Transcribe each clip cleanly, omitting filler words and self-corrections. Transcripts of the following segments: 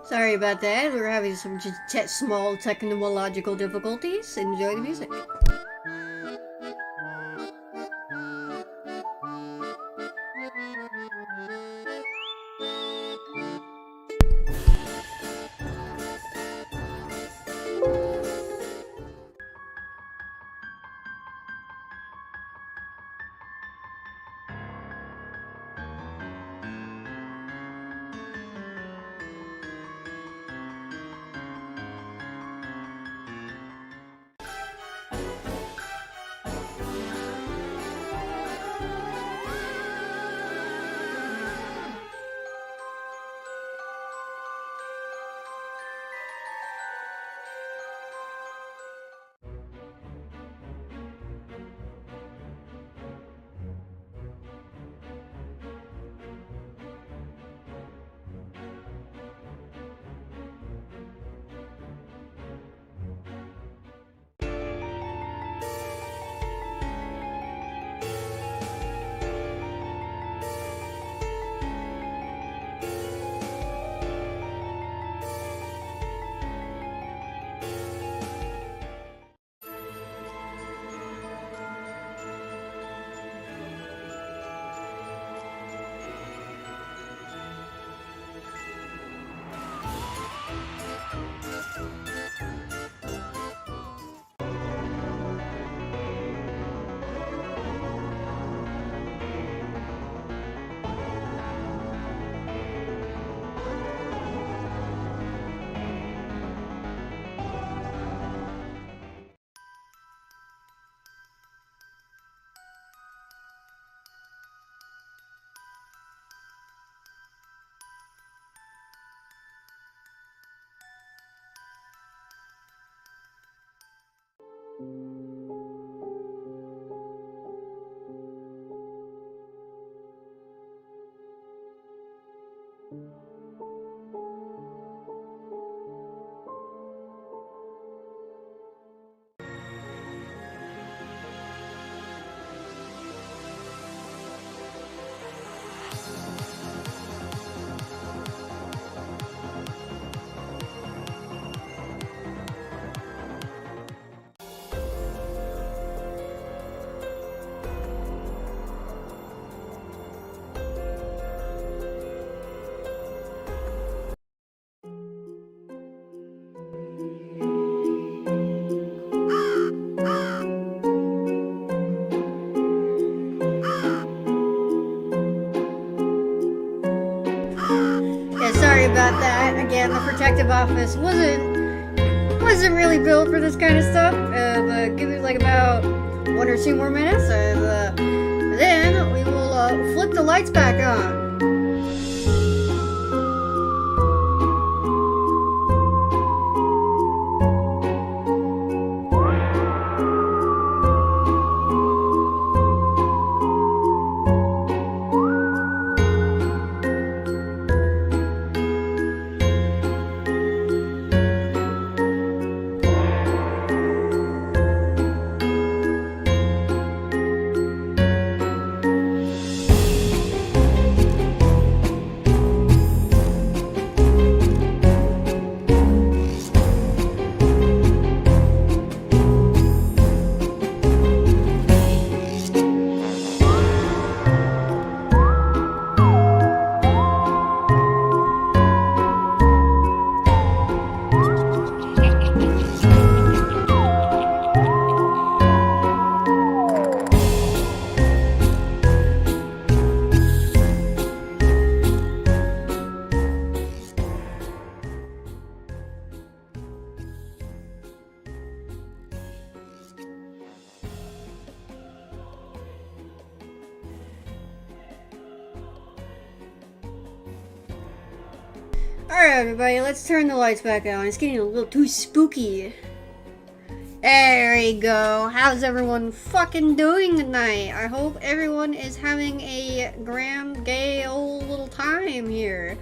Sorry about that. We're having some small technological difficulties. Enjoy the music. Yeah, sorry about that. Again, the protective office wasn't really built for this kind of stuff. But give me like about 1 or 2 more minutes, and then we will flip the lights back on. Alright, everybody, let's turn the lights back on. It's getting a little too spooky. There we go. How's everyone fucking doing tonight? I hope everyone is having a grand, gay, old little time here.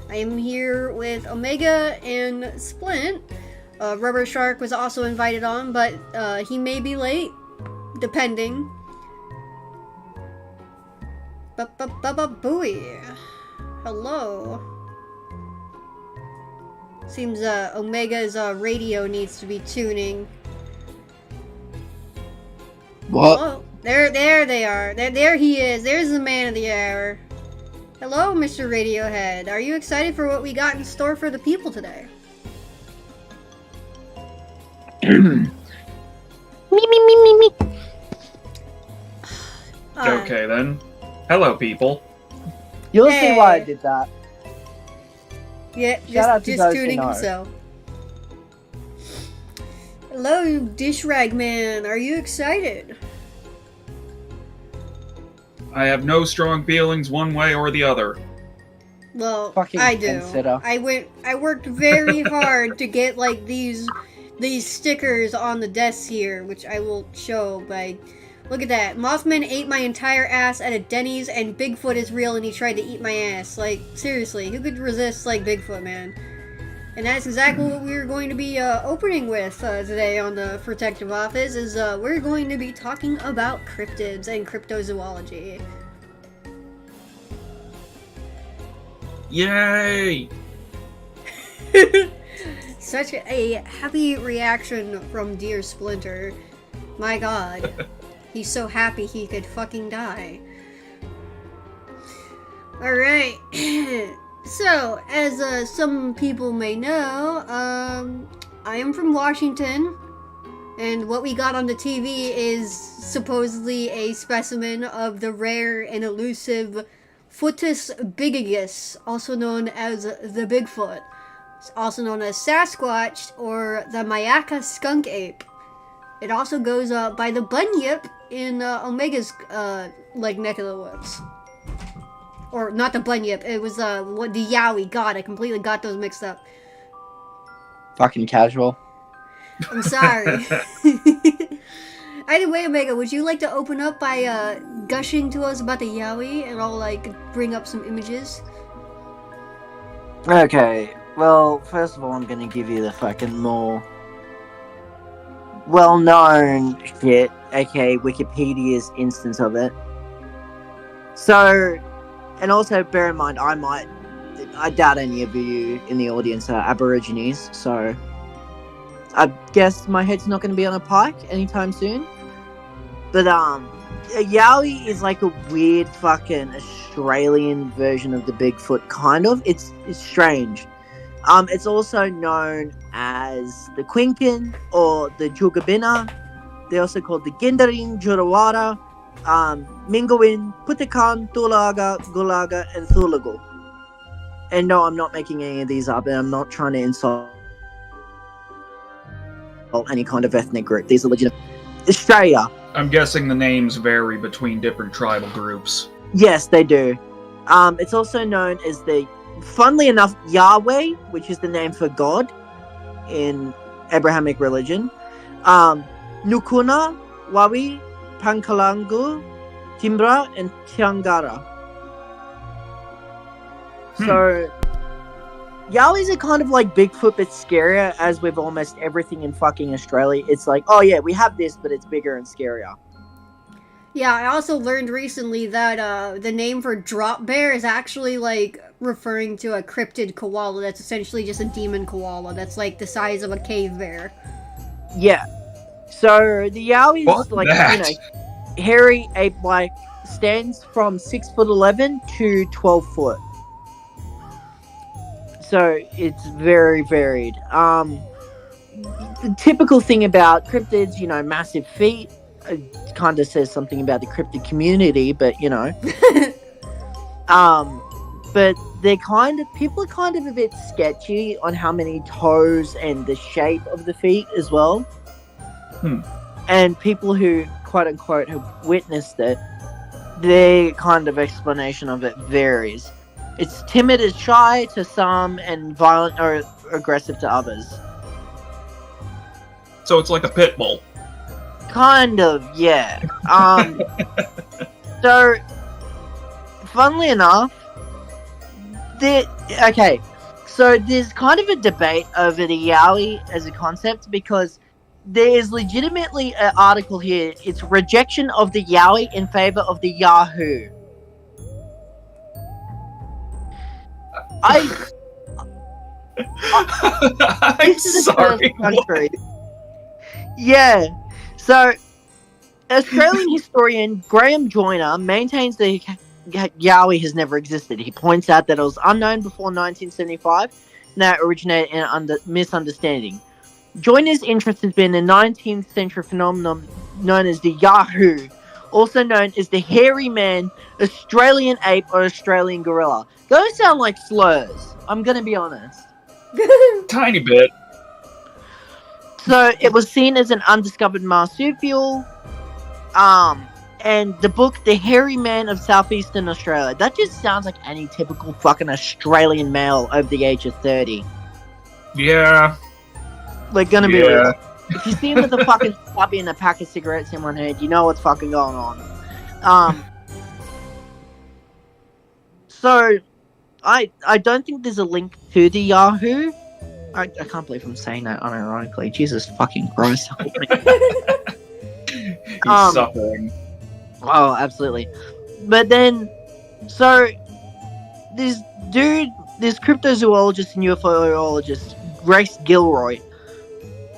I am here with Omega and Splint. Rubber Shark was also invited on, but he may be late, depending. Booey. Hello. Seems Omega's radio needs to be tuning. What? Oh, there they are. There he is. There's the man of the hour. Hello, Mr. Radiohead. Are you excited for what we got in store for the people today? Me. Okay then. Hello, people. You'll Hey. see why I did that. Yeah, Shout out to just those who tuning know. himself. Hello, Dish Rag Man. Are you excited? I have no strong feelings one way or the other. Well, Fucking I do. consider. I worked very hard to get like these stickers on the desks here, which I will show by. Look at that. Mothman ate my entire ass at a Denny's, and Bigfoot is real, and he tried to eat my ass. Like, seriously, who could resist, like, Bigfoot, man? And that's exactly what we're going to be opening with today on the Furtective office, is we're going to be talking about cryptids and cryptozoology. Yay! Such a happy reaction from Dear Splinter. My god. He's so happy he could fucking die. Alright. So, as some people may know, I am from Washington. And what we got on the TV is supposedly a specimen of the rare and elusive Foetus bigigus, also known as the Bigfoot. It's also known as Sasquatch or the Mayaka skunk ape. It also goes by the bunyip in Omega's like neck of the woods. Or not the bunyip, it was what the yowie. God, I completely got those mixed up. Fucking casual. I'm sorry. Either way, Omega, would you like to open up by gushing to us about the yowie, and I'll like bring up some images? Okay, well, first of all, I'm gonna give you the fucking more well-known shit, aka Wikipedia's instance of it. So, and also bear in mind, I doubt any of you in the audience are Aborigines, so I guess my head's not gonna be on a pike anytime soon. But, a yowie is like a weird fucking Australian version of the Bigfoot, kind of. It's strange. It's also known as the Quinkin or the Jugabina. They're also called the Gindaring, Jurawara, Mingawin, Putakan, Tulaga, Gulaga, and Thulagu. And no, I'm not making any of these up, and I'm not trying to insult any kind of ethnic group. These are legitimate. Australia. I'm guessing the names vary between different tribal groups. Yes, they do. It's also known as the, funnily enough, Yahweh, which is the name for God in Abrahamic religion. Nukuna, Wawi, Pankalangu, Timbra, and Tiangara. So, Yowies are kind of like Bigfoot, but scarier, as with almost everything in fucking Australia. It's like, oh yeah, we have this, but it's bigger and scarier. Yeah, I also learned recently that the name for drop bear is actually like referring to a cryptid koala that's essentially just a demon koala that's like the size of a cave bear. Yeah. So the Yowie Fuck is like, that. you know, hairy ape-like, stands from 6'11" to 12 foot. So it's very varied. The typical thing about cryptids, you know, massive feet. It kind of says something about the cryptid community, but you know. But people are kind of a bit sketchy on how many toes and the shape of the feet as well. And people who quote unquote have witnessed it, their kind of explanation of it varies. It's timid and shy to some and violent or aggressive to others. So it's like a pit bull. Kind of, yeah. So, funnily enough, so there's kind of a debate over the Yowie as a concept because there is legitimately an article here. It's rejection of the Yowie in favor of the Yahoo. I'm This is the sorry. first country. Yeah. So, Australian historian Graham Joyner maintains that Yowie has never existed. He points out that it was unknown before 1975 and that it originated in an misunderstanding. Joyner's interest has been a 19th century phenomenon known as the Yahoo, also known as the hairy man, Australian ape, or Australian gorilla. Those sound like slurs, I'm gonna be honest. Tiny bit. So it was seen as an undiscovered marsupial. And the book The Hairy Man of Southeastern Australia. That just sounds like any typical fucking Australian male over the age of 30. Yeah. Like, gonna be Yeah. real. If you see him with a fucking stubby and a pack of cigarettes in one hand, you know what's fucking going on. So, I don't think there's a link to the Yahoo. I can't believe I'm saying that unironically. Jesus fucking Christ. He's suffering. Oh, absolutely. But then, so, this dude, this cryptozoologist and UFOologist, Grace Gilroy,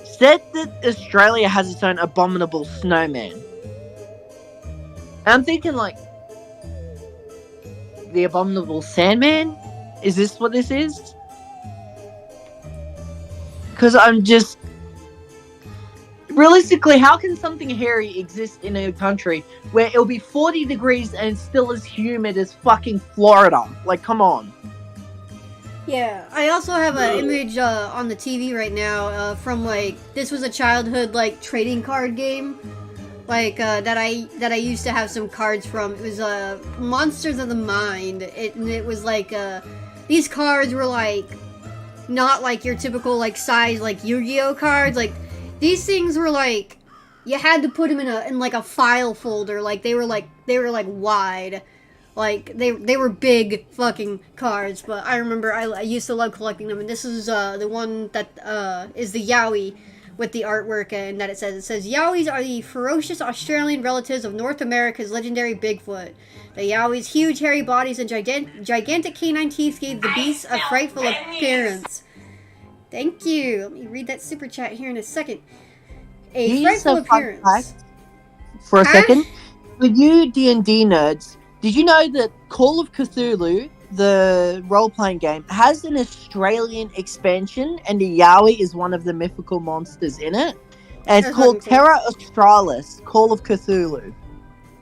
said that Australia has its own abominable snowman. And I'm thinking, like, the abominable Sandman? Is this what this is? Because I'm just... Realistically, how can something hairy exist in a country where it'll be 40 degrees and it's still as humid as fucking Florida? Like, come on. Yeah, I also have an image on the TV right now from like this was a childhood like trading card game, like that I used to have some cards from. It was Monsters of the Mind. It was like these cards were like not like your typical like size like Yu-Gi-Oh cards. Like these things were like you had to put them in like a file folder. Like they were like wide. Like, they were big fucking cards, but I remember I used to love collecting them, and this is the one that is the Yowie with the artwork, and that it says, Yowies are the ferocious Australian relatives of North America's legendary Bigfoot. The Yowie's huge hairy bodies and gigantic canine teeth gave the beasts a frightful appearance. Thank you. Let me read that super chat here in a second. A frightful appearance. For a second, for you D&D nerds, did you know that Call of Cthulhu, the role-playing game, has an Australian expansion, and the Yowie is one of the mythical monsters in it? And it's called Terra Australis, Call of Cthulhu.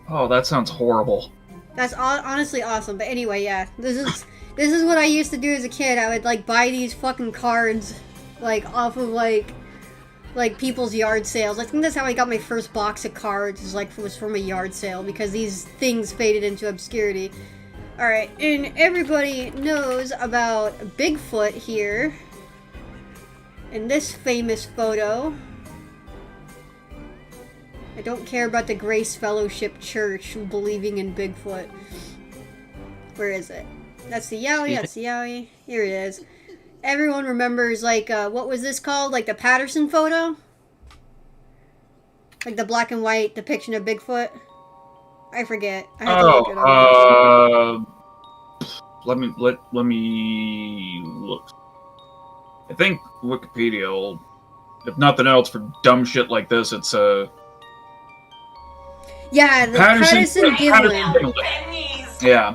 Oh, that sounds horrible. That's honestly awesome. But anyway, yeah, this is what I used to do as a kid. I would like buy these fucking cards, like off of like people's yard sales. I think that's how I got my first box of cards. Was from a yard sale because these things faded into obscurity. All right, and everybody knows about Bigfoot here. In this famous photo. I don't care about the Grace Fellowship Church believing in Bigfoot. Where is it? That's the Yowie. That's the Yowie. Here it is. Everyone remembers, like, what was this called? Like the Patterson photo? Like the black and white depiction of Bigfoot? I forget. I have to look it up. Let me look. I think Wikipedia will, if nothing else, for dumb shit like this, it's yeah, the Patterson Gimlin. Yeah.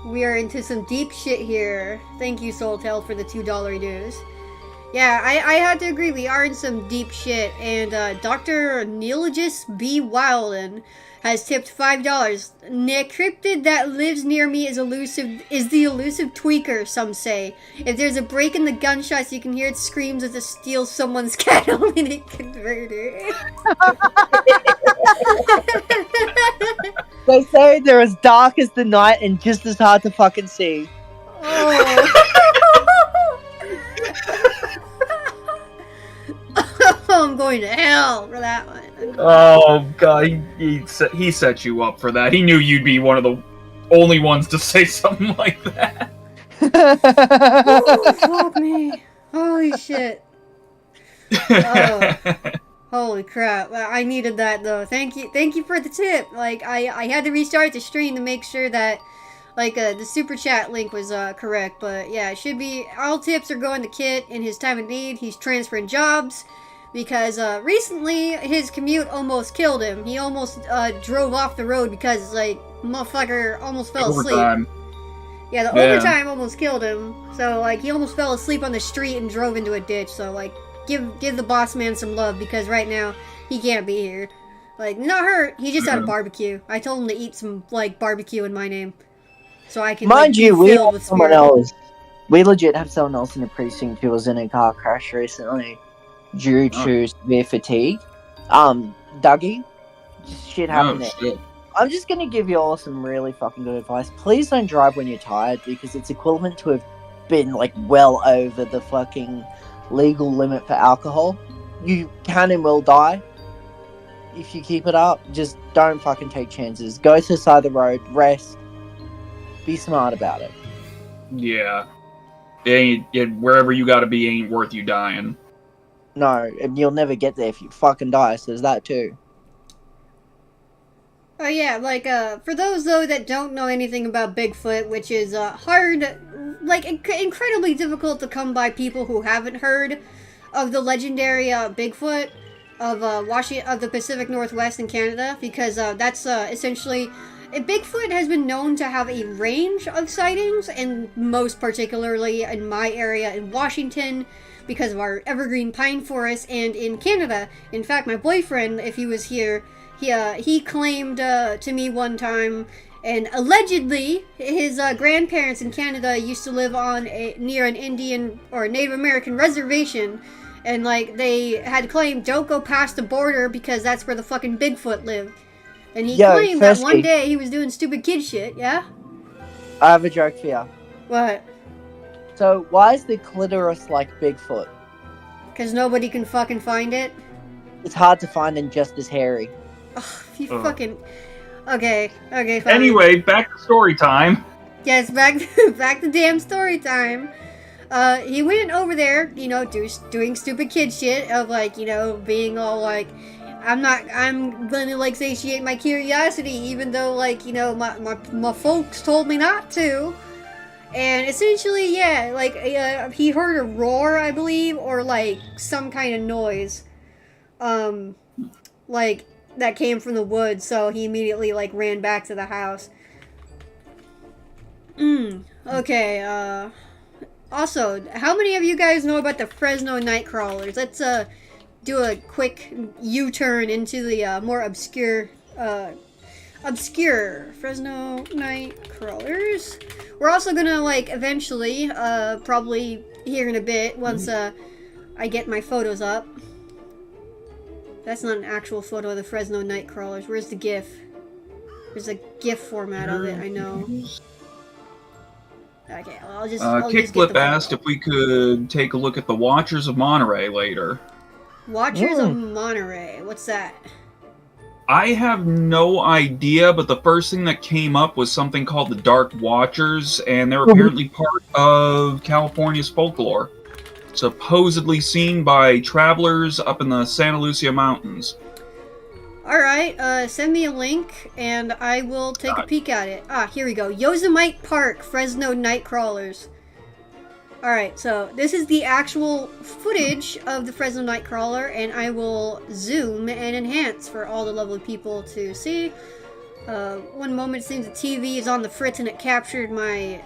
We are into some deep shit here. Thank you, Soultail, for the $2 dues. Yeah, I had to agree. We are in some deep shit. And Dr. Neologist B. Wilden has tipped $5. The cryptid that lives near me is the elusive tweaker, some say. If there's a break in the gunshots, you can hear its screams as it steals someone's catalytic converter. They say they're as dark as the night and just as hard to fucking see. Oh. I'm going to hell for that one. Oh god, he set you up for that. He knew you'd be one of the only ones to say something like that. Oh, fuck me. Holy shit. Oh. Holy crap. I needed that though. Thank you for the tip. Like I had to restart the stream to make sure that Like, the super chat link was, correct, but yeah, it should be, all tips are going to Kit in his time of need. He's transferring jobs, because, recently, his commute almost killed him. He almost, drove off the road because, like, motherfucker almost fell asleep. Overtime. Yeah, the overtime almost killed him, so, like, he almost fell asleep on the street and drove into a ditch, so, like, give the boss man some love, because right now, he can't be here. Like, not hurt, he just had a barbecue. I told him to eat some, like, barbecue in my name. So I can, Mind like, you, be we filled have with someone spirit. else. We legit have someone else in the precinct who was in a car crash recently due to severe fatigue. Dougie, shit happened there. Shit. I'm just gonna give you all some really fucking good advice. Please don't drive when you're tired, because it's equivalent to have been, like, well over the fucking legal limit for alcohol. You can and will die if you keep it up. Just don't fucking take chances. Go to the side of the road, rest, be smart about it. Yeah. Wherever you gotta be ain't worth you dying. No, and you'll never get there if you fucking die, so there's that too. Oh yeah, like, for those, though, that don't know anything about Bigfoot, which is, hard, like, incredibly difficult to come by people who haven't heard of the legendary, Bigfoot of, of the Pacific Northwest in Canada, because, that's, essentially... Bigfoot has been known to have a range of sightings, and most particularly in my area in Washington, because of our evergreen pine forest, and in Canada. In fact, my boyfriend, if he was here, he claimed to me one time, and allegedly his grandparents in Canada used to live on near an Indian or Native American reservation, and, like, they had claimed, don't go past the border because that's where the fucking Bigfoot lived. And he claimed that one day he was doing stupid kid shit, yeah? I have a joke for you. What? So, why is the clitoris like Bigfoot? Because nobody can fucking find it? It's hard to find and just as hairy. Ugh, you fucking... Okay, fine. Anyway, back to story time. Yes, back to damn story time. He went over there, you know, doing stupid kid shit of, like, you know, being all like... I'm gonna, like, satiate my curiosity, even though, like, you know, my folks told me not to. And essentially, yeah, like, he heard a roar, I believe, or, like, some kind of noise. Like, that came from the woods, so he immediately, like, ran back to the house. Okay, also, how many of you guys know about the Fresno Nightcrawlers? Let's, do a quick U-turn into the more obscure Fresno Nightcrawlers. We're also gonna, like, eventually, probably here in a bit, once I get my photos up. That's not an actual photo of the Fresno Nightcrawlers. Where's the GIF? There's a GIF format of it, I know. Okay, well, I'll just Kickflip asked if we could take a look at the Watchers of Monterey later. Watchers of Monterey. What's that? I have no idea, but the first thing that came up was something called the Dark Watchers, and they're apparently part of California's folklore. Supposedly seen by travelers up in the Santa Lucia Mountains. Alright, send me a link, and I will take a peek at it. Ah, here we go. Yosemite Park, Fresno Nightcrawlers. Alright, so this is the actual footage of the Fresno Nightcrawler, and I will zoom and enhance for all the lovely people to see. One moment it seems the TV is on the fritz and it captured my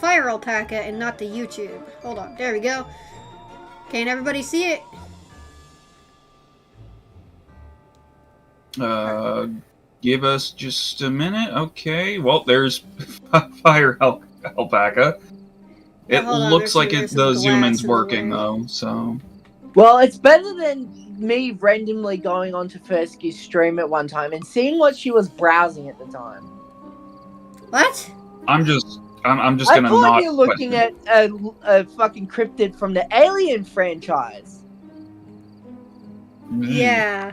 fire alpaca and not the YouTube. Hold on, there we go. Can everybody see it? Give us just a minute. Okay, well, there's fire alpaca. It looks like the zoom in's working, though, so... Well, it's better than me randomly going onto Furtective's stream at one time and seeing what she was browsing at the time. What? I'm just gonna not... I thought you're looking at a fucking cryptid from the Alien franchise. Yeah,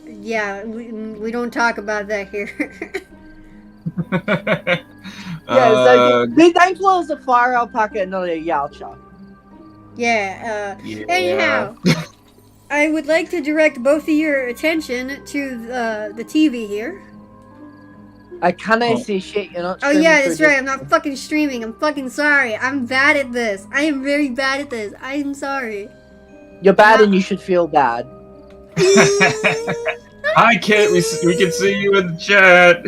yeah, we don't talk about that here. Yeah, so be thankful it was a fire alpaca and not a Yautja. Yeah, anyhow, I would like to direct both of your attention to the TV here. I can't Oh. see shit. You're not. Oh streaming yeah, through that's right. this- I'm not fucking streaming. I'm fucking sorry. I'm bad at this. I am very bad at this. I am sorry. You're bad, and you should feel bad. Hi, Kit. We can see you in the chat.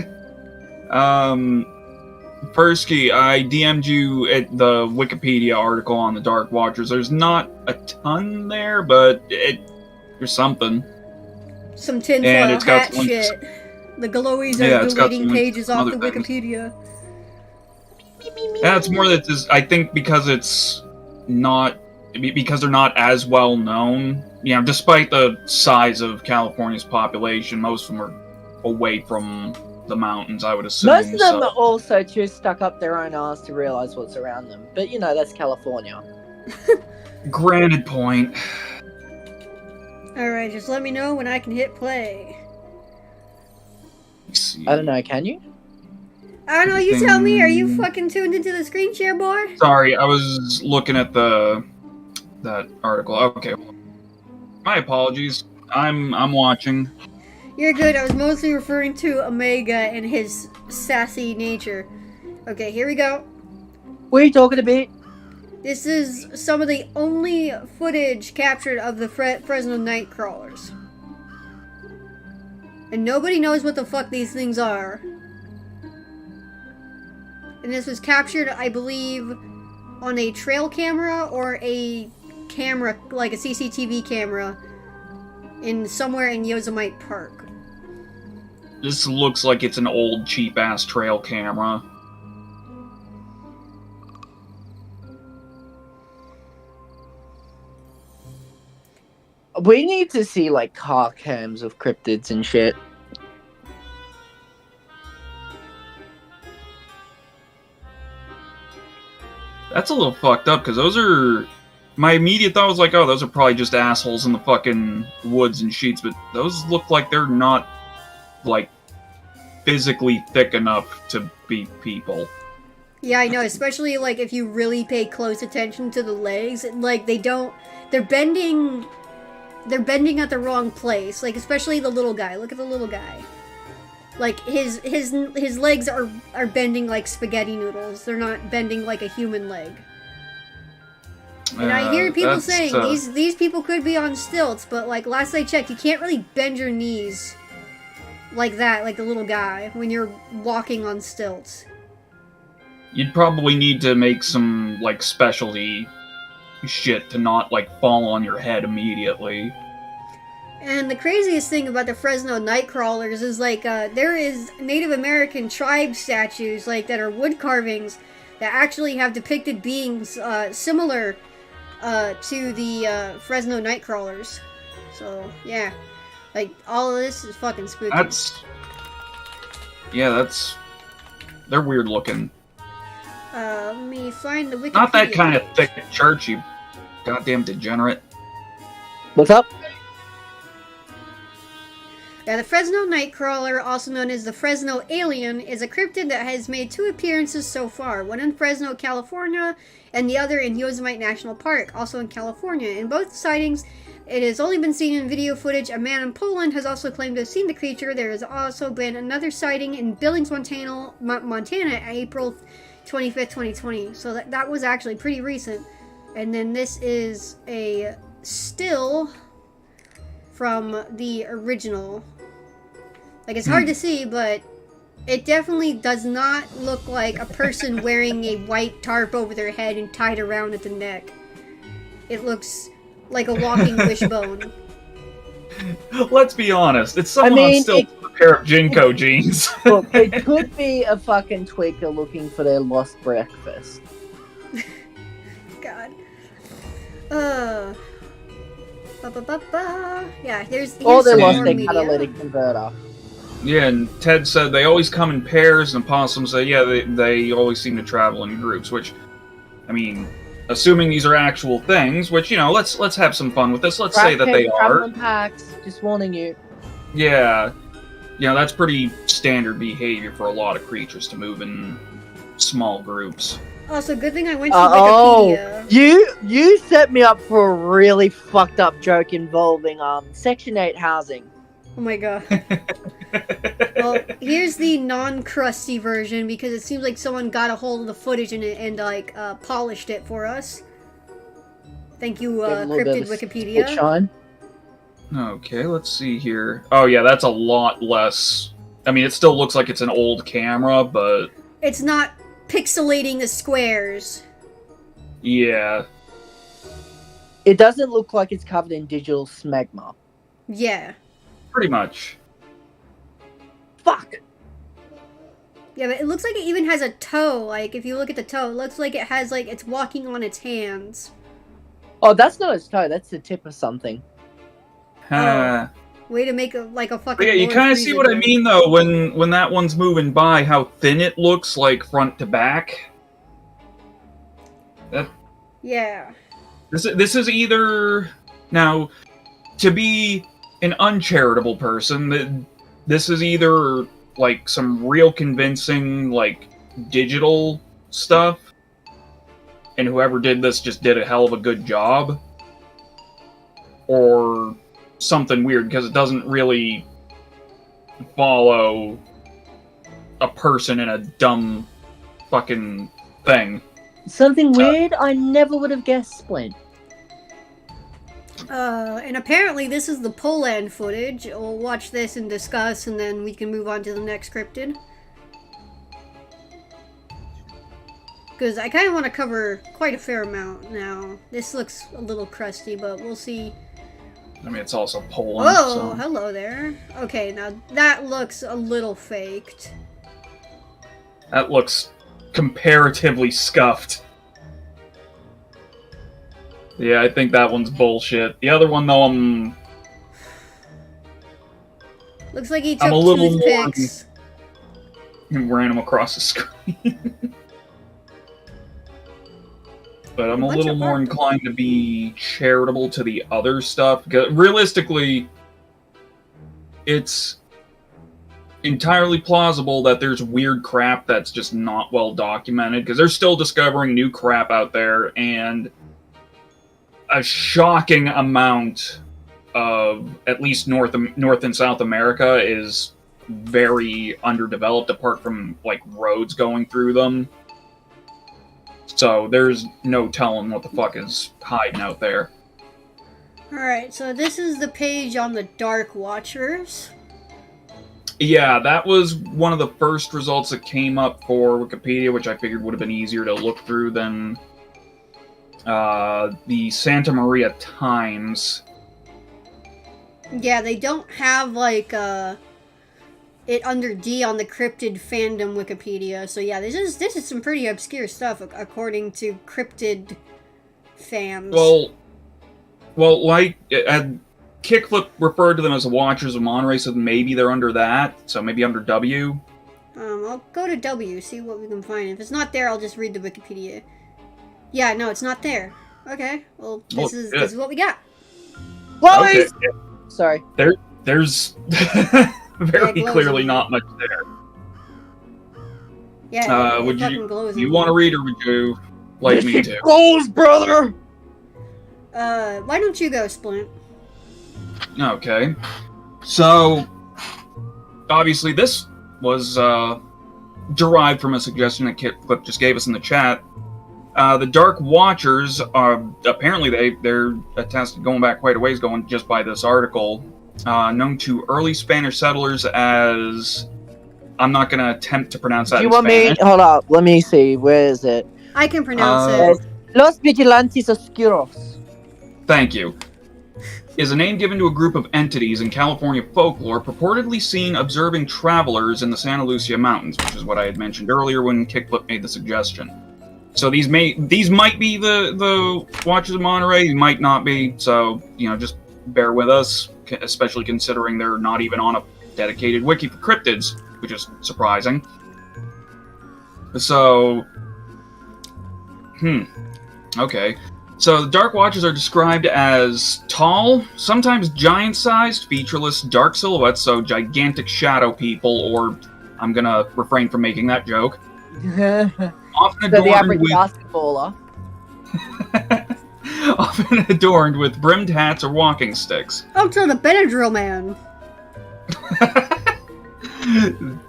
Persky, I DM'd you at the Wikipedia article on the Dark Watchers. There's not a ton there, but there's something. Some tinfoil it's got hat some- shit. The glowies Yeah, are it's got deleting some pages off the other things. Wikipedia. Yeah, it's more that I think because it's not because they're not as well known. You know, despite the size of California's population, most of them are away from the mountains, I would assume. Most of them so. are also too stuck up their own ass to realize what's around them. But you know, that's California. Granted point. Alright, just let me know when I can hit play. Let's see. I don't know. Can you? I don't know, you tell me. Are you fucking tuned into the screen share board? Sorry, I was looking at that article. Okay, my apologies. I'm watching. You're good. I was mostly referring to Omega and his sassy nature. Okay, here we go. What are you talking about? This is some of the only footage captured of the Fresno Nightcrawlers. And nobody knows what the fuck these things are. And this was captured, I believe, on a trail camera or a camera, like a CCTV camera, in somewhere in Yosemite Park. This looks like it's an old cheap ass trail camera. We need to see like car cams of cryptids and shit. That's a little fucked up because those are. My immediate thought was like, oh, those are probably just assholes in the fucking woods and sheets, but those look like they're not like physically thick enough to be people. Yeah, I know, especially like if you really pay close attention to the legs, like they're bending at the wrong place, like especially the little guy. Look at the little guy. Like his legs are bending like spaghetti noodles. They're not bending like a human leg. And I hear people saying these people could be on stilts, but like last I checked, you can't really bend your knees like that, like the little guy, when you're walking on stilts. You'd probably need to make some like specialty shit to not like fall on your head immediately. And the craziest thing about the Fresno Nightcrawlers is like there is Native American tribe statues like that are wood carvings that actually have depicted beings similar to the Fresno Nightcrawlers. So yeah, like all of this is fucking spooky. They're weird looking. Let me find the Wikipedia. Not that kind of thick church, you goddamn degenerate. What's up? Yeah, the Fresno Nightcrawler, also known as the Fresno Alien, is a cryptid that has made 2 appearances so far, one in Fresno, California, and the other in Yosemite National Park, also in California. In both sightings, it has only been seen in video footage. A man in Poland has also claimed to have seen the creature. There has also been another sighting in Billings, Montana, April 25th, 2020. So that was actually pretty recent. And then this is a still from the original. Like, it's hard to see, but it definitely does not look like a person wearing a white tarp over their head and tied around at the neck. It looks like a walking wishbone. Let's be honest, it's someone still a pair of Jinko jeans. Look, it could be a fucking tweaker looking for their lost breakfast. God. Yeah, here's Or they some lost more their media. catalytic converter. Yeah, and Ted said they always come in pairs, and Possum said, yeah, they always seem to travel in groups, which, I mean, assuming these are actual things, which, you know, let's have some fun with this. Let's say that they are. In packs, just warning you. Yeah. You know, that's pretty standard behavior for a lot of creatures to move in small groups. Also, good thing I went to Wikipedia. You set me up for a really fucked up joke involving Section 8 housing. Oh my god. Well, here's the non-crusty version because it seems like someone got a hold of the footage and like polished it for us. Thank you, Cryptid Wikipedia. Shine. Okay, let's see here. Oh yeah, that's a lot less. I mean, it still looks like it's an old camera, but it's not pixelating the squares. Yeah. It doesn't look like it's covered in digital smegma. Yeah. Pretty much. Fuck! Yeah, but it looks like it even has a toe. Like, if you look at the toe, it looks like it has, like, it's walking on its hands. Oh, that's not its toe. That's the tip of something. Way to make a fucking. But yeah, you kind of see what I mean, though, when that one's moving by, how thin it looks, like front to back. Yeah. This is either now to be an uncharitable person. This is either like some real convincing like digital stuff, and whoever did this just did a hell of a good job, or something weird because it doesn't really follow a person in a dumb fucking thing. Something weird? I never would have guessed, Splint. And apparently this is the Poland footage. We'll watch this and discuss, and then we can move on to the next cryptid. Because I kind of want to cover quite a fair amount now. This looks a little crusty, but we'll see. I mean, it's also Poland. Oh, so. Hello there. Okay, now that looks a little faked. That looks comparatively scuffed. Yeah, I think that one's bullshit. The other one, though, looks like he took I'm a little toothpicks. and ran him across the screen. But I'm a little more inclined to be charitable to the other stuff. Because realistically, it's entirely plausible that there's weird crap that's just not well documented. Because they're still discovering new crap out there, and a shocking amount of at least North and South America is very underdeveloped, apart from like roads going through them. So there's no telling what the fuck is hiding out there. Alright, so this is the page on the Dark Watchers. Yeah, that was one of the first results that came up for Wikipedia, which I figured would have been easier to look through than the Santa Maria Times. Yeah, they don't have, like, it under D on the Cryptid fandom Wikipedia. So yeah, this is some pretty obscure stuff according to Cryptid fans. Well, like, Kickflip referred to them as the Watchers of Monterey, so maybe they're under that. So maybe under W. I'll go to W, see what we can find. If it's not there, I'll just read the Wikipedia. Yeah, no, it's not there. Okay, well, this is what we got. Okay. Yeah. Sorry. There's very clearly not much there. Yeah, would you want to read, or would you like me to? Goals, brother! Why don't you go, Splint? Okay. So, obviously this was derived from a suggestion that Kickflip just gave us in the chat. The Dark Watchers are apparently they're attested going back quite a ways, going just by this article. Known to early Spanish settlers as, I'm not going to attempt to pronounce that. Do you want Spanish. Me? Hold up, let me see. Where is it? I can pronounce it. Los Vigilantes Oscuros. Thank you. Is a name given to a group of entities in California folklore purportedly seen observing travelers in the Santa Lucia Mountains, which is what I had mentioned earlier when Kickflip made the suggestion. So these might be the Watchers of Monterey, these might not be, so, just bear with us, especially considering they're not even on a dedicated wiki for cryptids, which is surprising. So, okay. So the Dark Watchers are described as tall, sometimes giant-sized, featureless, dark silhouettes, so gigantic shadow people, or I'm gonna refrain from making that joke. Often adorned with basketballer. Often adorned with brimmed hats or walking sticks. Oh, to the Benadryl man.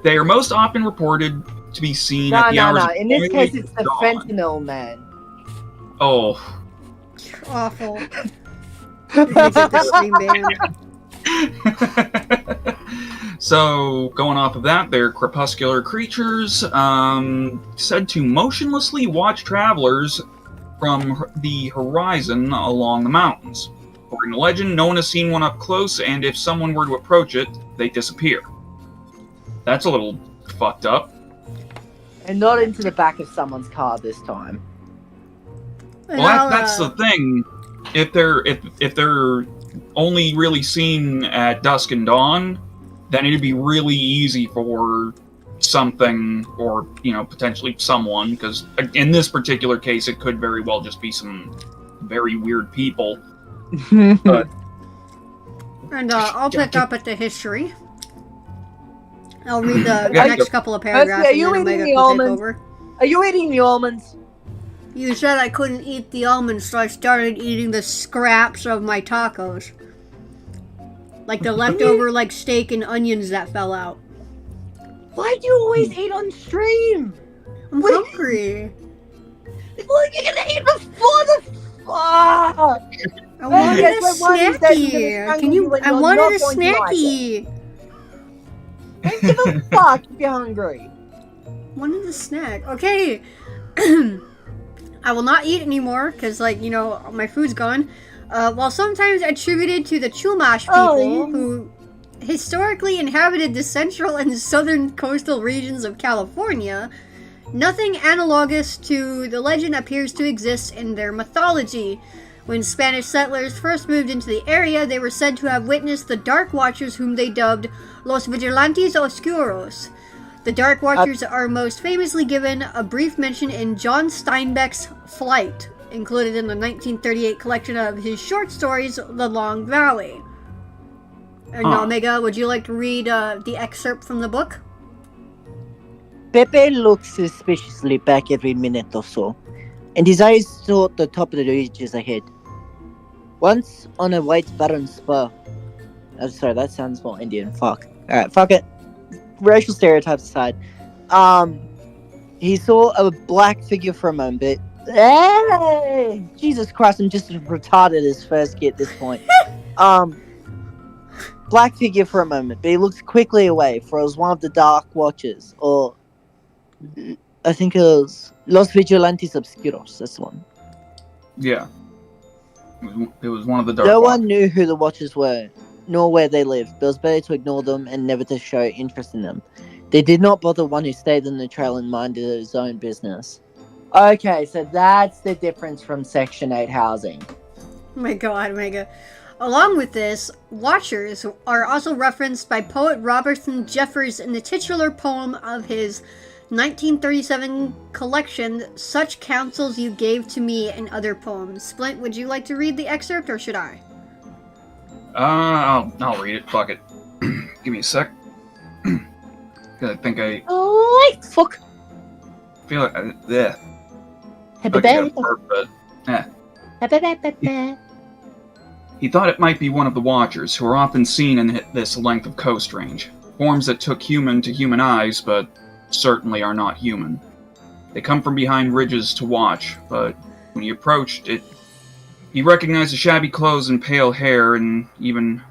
They are most often reported to be seen at the hours of In this case, it's the dawn. fentanyl man. Oh. You're awful. It's at the same band. So, going off of that, they're crepuscular creatures, said to motionlessly watch travelers from the horizon along the mountains. According to legend, no one has seen one up close, and if someone were to approach it, they disappear. That's a little fucked up. And not into the back of someone's car this time. Well, that's the thing. If they're only really seen at dusk and dawn, then it'd be really easy for something, or potentially someone, because in this particular case, it could very well just be some very weird people. But, and I'll pick up at the history. I'll read the next couple of paragraphs. Are you eating the almonds? Are you eating the almonds? You said I couldn't eat the almonds, so I started eating the scraps of my tacos. Like the leftover steak and onions that fell out. Why do you always eat on stream? I'm hungry. Well, you're gonna eat before the fuck! I wanted a snacky. I wanted a snacky. Don't give a fuck if you're hungry. Wanted a snack. Okay. I will not eat anymore because, my food's gone. While sometimes attributed to the Chumash people who historically inhabited the central and southern coastal regions of California, nothing analogous to the legend appears to exist in their mythology. When Spanish settlers first moved into the area, they were said to have witnessed the Dark Watchers, whom they dubbed Los Vigilantes Oscuros. The Dark Watchers are most famously given a brief mention in John Steinbeck's Flight, included in the 1938 collection of his short stories, The Long Valley. And Omega, would you like to read the excerpt from the book? Pepe looked suspiciously back every minute or so, and his eyes sought the top of the ridges ahead. Once on a white barren spur. Oh, sorry, that sounds more Indian. Fuck. Alright, fuck it. Racial stereotypes aside. He saw a black figure for a moment. Hey! Jesus Christ, I'm just as retarded as first kid at this point. Black figure for a moment, but he looked quickly away, for it was one of the Dark Watchers, or I think it was Los Vigilantes Obscuros, that's the one. Yeah. It was one of the Dark No Watchers. one knew who the Watchers were, nor where they lived, but it was better to ignore them and never to show interest in them. They did not bother one who stayed on the trail and minded his own business. Okay, so that's the difference from Section 8 housing. Oh my god, Omega. Along with this, Watchers are also referenced by poet Robertson Jeffers in the titular poem of his 1937 collection, Such Counsels You Gave to Me and Other Poems. Splint, would you like to read the excerpt, or should I? I'll read it. Fuck it. Give me a sec. I think I Oh, fuck. feel like yeah. He thought it might be one of the Watchers, who are often seen in this length of coast range. Forms that took human to human eyes, but certainly are not human. They come from behind ridges to watch, but when he approached it, he recognized the shabby clothes and pale hair, and even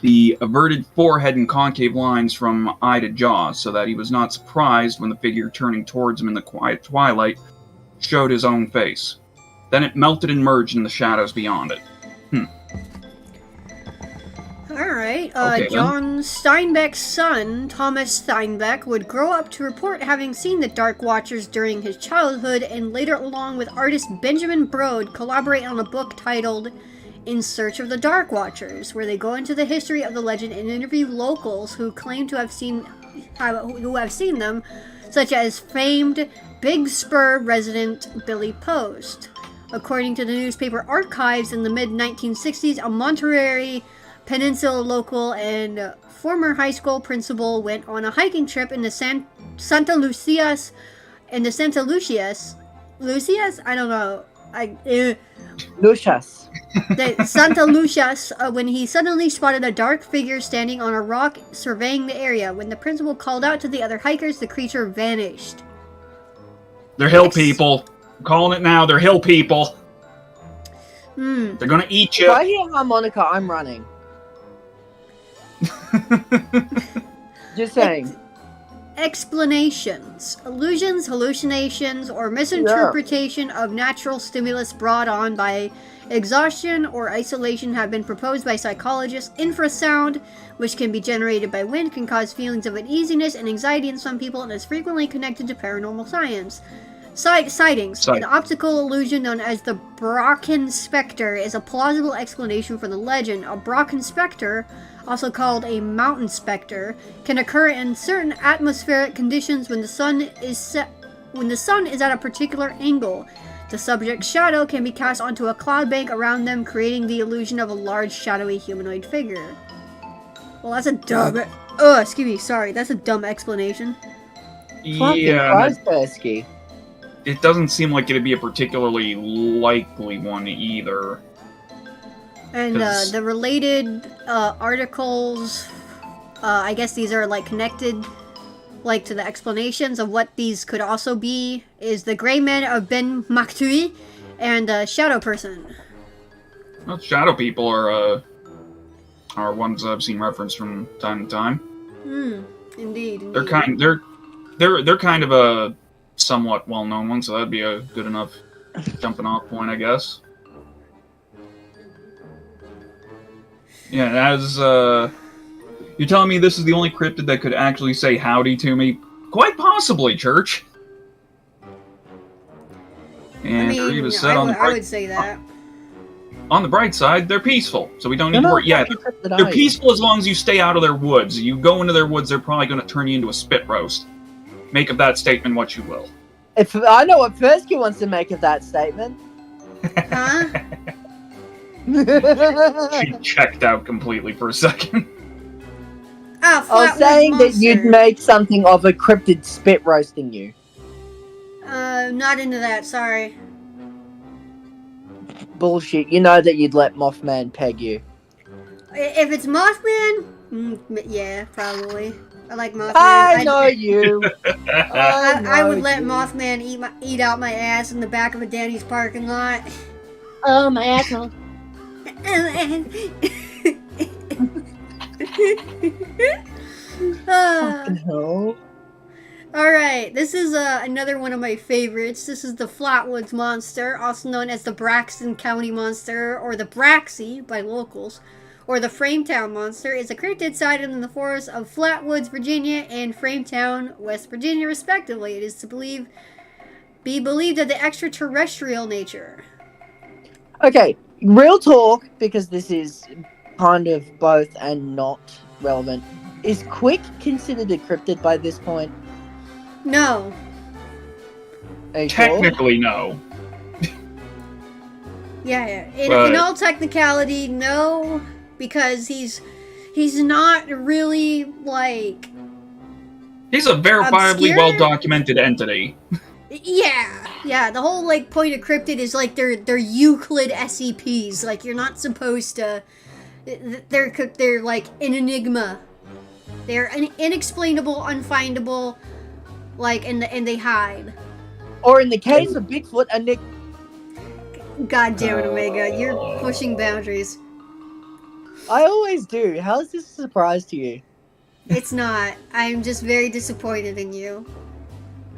the averted forehead and concave lines from eye to jaw, so that he was not surprised when the figure turning towards him in the quiet twilight showed his own face. Then it melted and merged in the shadows beyond it. Alright, Okay, John Steinbeck's son, Thomas Steinbeck, would grow up to report having seen the Dark Watchers during his childhood, and later, along with artist Benjamin Brode, collaborate on a book titled In Search of the Dark Watchers, where they go into the history of the legend and interview locals who claim to have seen them, such as famed Big Spur resident Billy Post. According to the newspaper archives, in the mid-1960s, a Monterey Peninsula local and former high school principal went on a hiking trip in the Santa Lucias? I don't know. Lucius. The Santa Lucius, when he suddenly spotted a dark figure standing on a rock surveying the area. When the principal called out to the other hikers, the creature vanished. They're hill people. I'm calling it now. They're hill people. They're gonna eat you. If I hear harmonica, I'm running. Just saying. Explanations. Illusions, hallucinations, or misinterpretation of natural stimulus brought on by exhaustion or isolation have been proposed by psychologists. Infrasound, which can be generated by wind, can cause feelings of uneasiness and anxiety in some people and is frequently connected to paranormal science. Sightings. An optical illusion known as the Brocken Spectre is a plausible explanation for the legend. A Brocken Spectre, also called a mountain specter, can occur in certain atmospheric conditions when the sun is at a particular angle. The subject's shadow can be cast onto a cloud bank around them, creating the illusion of a large, shadowy humanoid figure. Well, that's a dumb... Oh, excuse me, sorry. That's a dumb explanation. Yeah, Persky. it doesn't seem like it'd be a particularly likely one either. And the related articles, I guess these are like connected, like to the explanations of what these could also be, is the Grey Man of Ben Maktui and Shadow Person. Well, shadow people are ones I've seen referenced from time to time. Indeed. They're kind of a somewhat well-known one, so that'd be a good enough jumping off point, I guess. Yeah, as you're telling me this is the only cryptid that could actually say howdy to me? Quite possibly, Church. And I would say that. On the bright side, they're peaceful, so we don't need to worry. Yeah, they're peaceful as long as you stay out of their woods. You go into their woods, they're probably going to turn you into a spit roast. Make of that statement what you will. If I know what Persky wants to make of that statement. Huh? She checked out completely for a second. Ah, I was saying that you'd make something of a cryptid spit roasting you. Not into that, sorry. Bullshit. You know that you'd let Mothman peg you. If it's Mothman, yeah, probably. I like Mothman. I know you. I would let Mothman eat out my ass in the back of a Danny's parking lot. Oh, my asshole. Fucking hell. Alright, this is another one of my favorites. This is the Flatwoods Monster, also known as the Braxton County Monster, or the Braxy by locals, or the Frametown Monster. Is a cryptid sighted in the forests of Flatwoods, Virginia, and Frametown, West Virginia, respectively. It is to be believed of the extraterrestrial nature. Okay, real talk, because this is kind of both and not relevant. Is Quick considered a cryptid by this point? No. Technically, no. Yeah. In all technicality, no, because he's not really like. He's a verifiably well-documented entity. Yeah. The whole like point of cryptid is like they're Euclid SCPs. Like you're not supposed to. They're like an enigma. They're inexplainable, unfindable. Like, and they hide. Or in the case of Bigfoot, God damn it, Omega. You're pushing boundaries. I always do. How is this a surprise to you? It's not. I'm just very disappointed in you.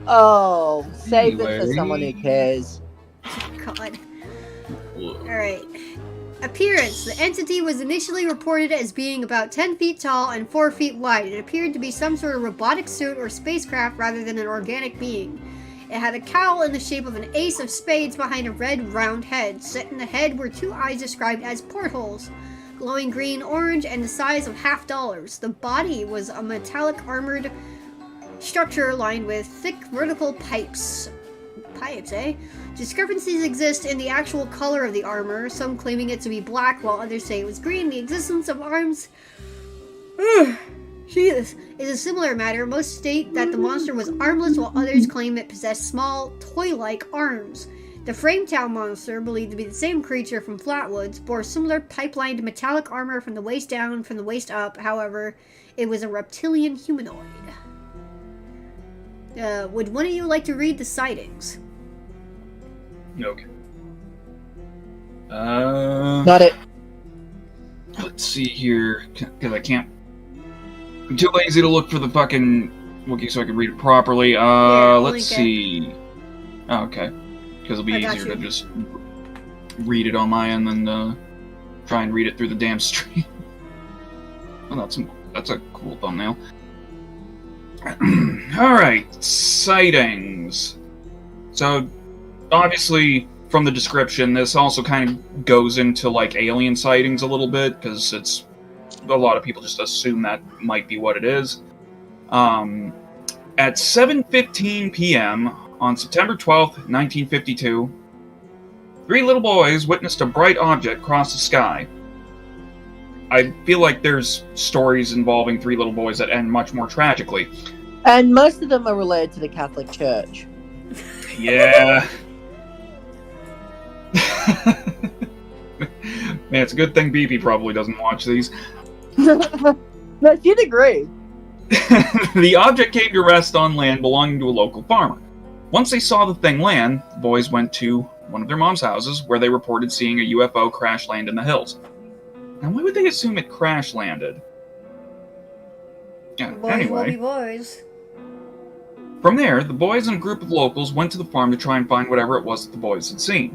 Oh, save it for someone who cares. God. Alright. Appearance. The entity was initially reported as being about 10 feet tall and 4 feet wide. It appeared to be some sort of robotic suit or spacecraft rather than an organic being. It had a cowl in the shape of an ace of spades behind a red round head. Set in the head were two eyes described as portholes, glowing green-orange and the size of $50. The body was a metallic armored structure lined with thick vertical pipes. Pipes, eh? Discrepancies exist in the actual color of the armor, some claiming it to be black while others say it was green. The existence of arms Jesus, is a similar matter. Most state that the monster was armless while others claim it possessed small, toy-like arms. The Frametown monster, believed to be the same creature from Flatwoods, bore similar pipelined metallic armor from the waist down, from the waist up. However, it was a reptilian humanoid. Would one of you like to read the sightings? Okay. Not it. Let's see here, because I can't. I'm too lazy to look for the fucking wiki so I can read it properly. Let's see. Oh, okay. Because it'll be easier to just read it on my end than try and read it through the damn stream. Well, that's a cool thumbnail. Alright, sightings. So, obviously, from the description, this also kind of goes into, like, alien sightings a little bit, because it's... a lot of people just assume that might be what it is. At 7:15 p.m. on September 12th, 1952, 3 little boys witnessed a bright object cross the sky. I feel like there's stories involving 3 little boys that end much more tragically. And most of them are related to the Catholic Church. Yeah. Man, it's a good thing BP probably doesn't watch these. No, you'd agree. The object came to rest on land belonging to a local farmer. Once they saw the thing land, the boys went to one of their mom's houses where they reported seeing a UFO crash land in the hills. Now, why would they assume it crash landed? Yeah, Boys anyway. will be boys. From there, the boys and a group of locals went to the farm to try and find whatever it was that the boys had seen.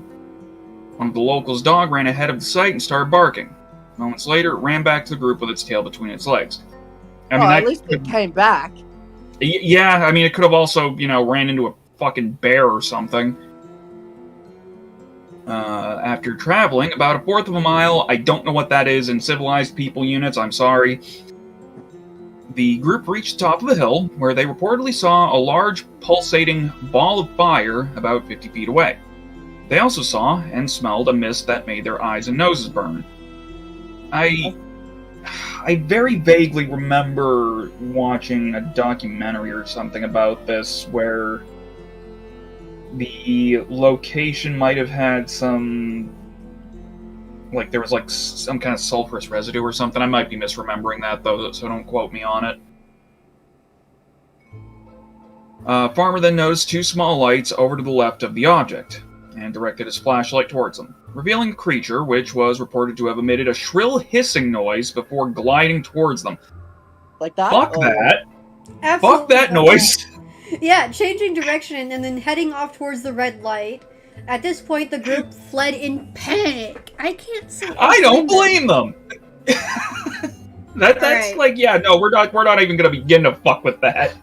One of the locals' dog ran ahead of the site and started barking. Moments later, it ran back to the group with its tail between its legs. I mean, at least it came back. Yeah, I mean, it could have also, ran into a fucking bear or something. After traveling about 1/4 of a mile, I don't know what that is in civilized people units, I'm sorry. The group reached the top of a hill, where they reportedly saw a large, pulsating ball of fire about 50 feet away. They also saw and smelled a mist that made their eyes and noses burn. I very vaguely remember watching a documentary or something about this where the location might have had some, like, there was like some kind of sulfurous residue or something. I might be misremembering that though, so don't quote me on it. Farmer then noticed 2 small lights over to the left of the object and directed his flashlight towards them, revealing the creature, which was reported to have emitted a shrill hissing noise before gliding towards them. Like that? Fuck that! Absolutely Fuck that noise! Yeah, changing direction and then heading off towards the red light. At this point, the group fled in panic. I can't say. I don't blame them. That's right. like, yeah, no, we're not even gonna begin to fuck with that.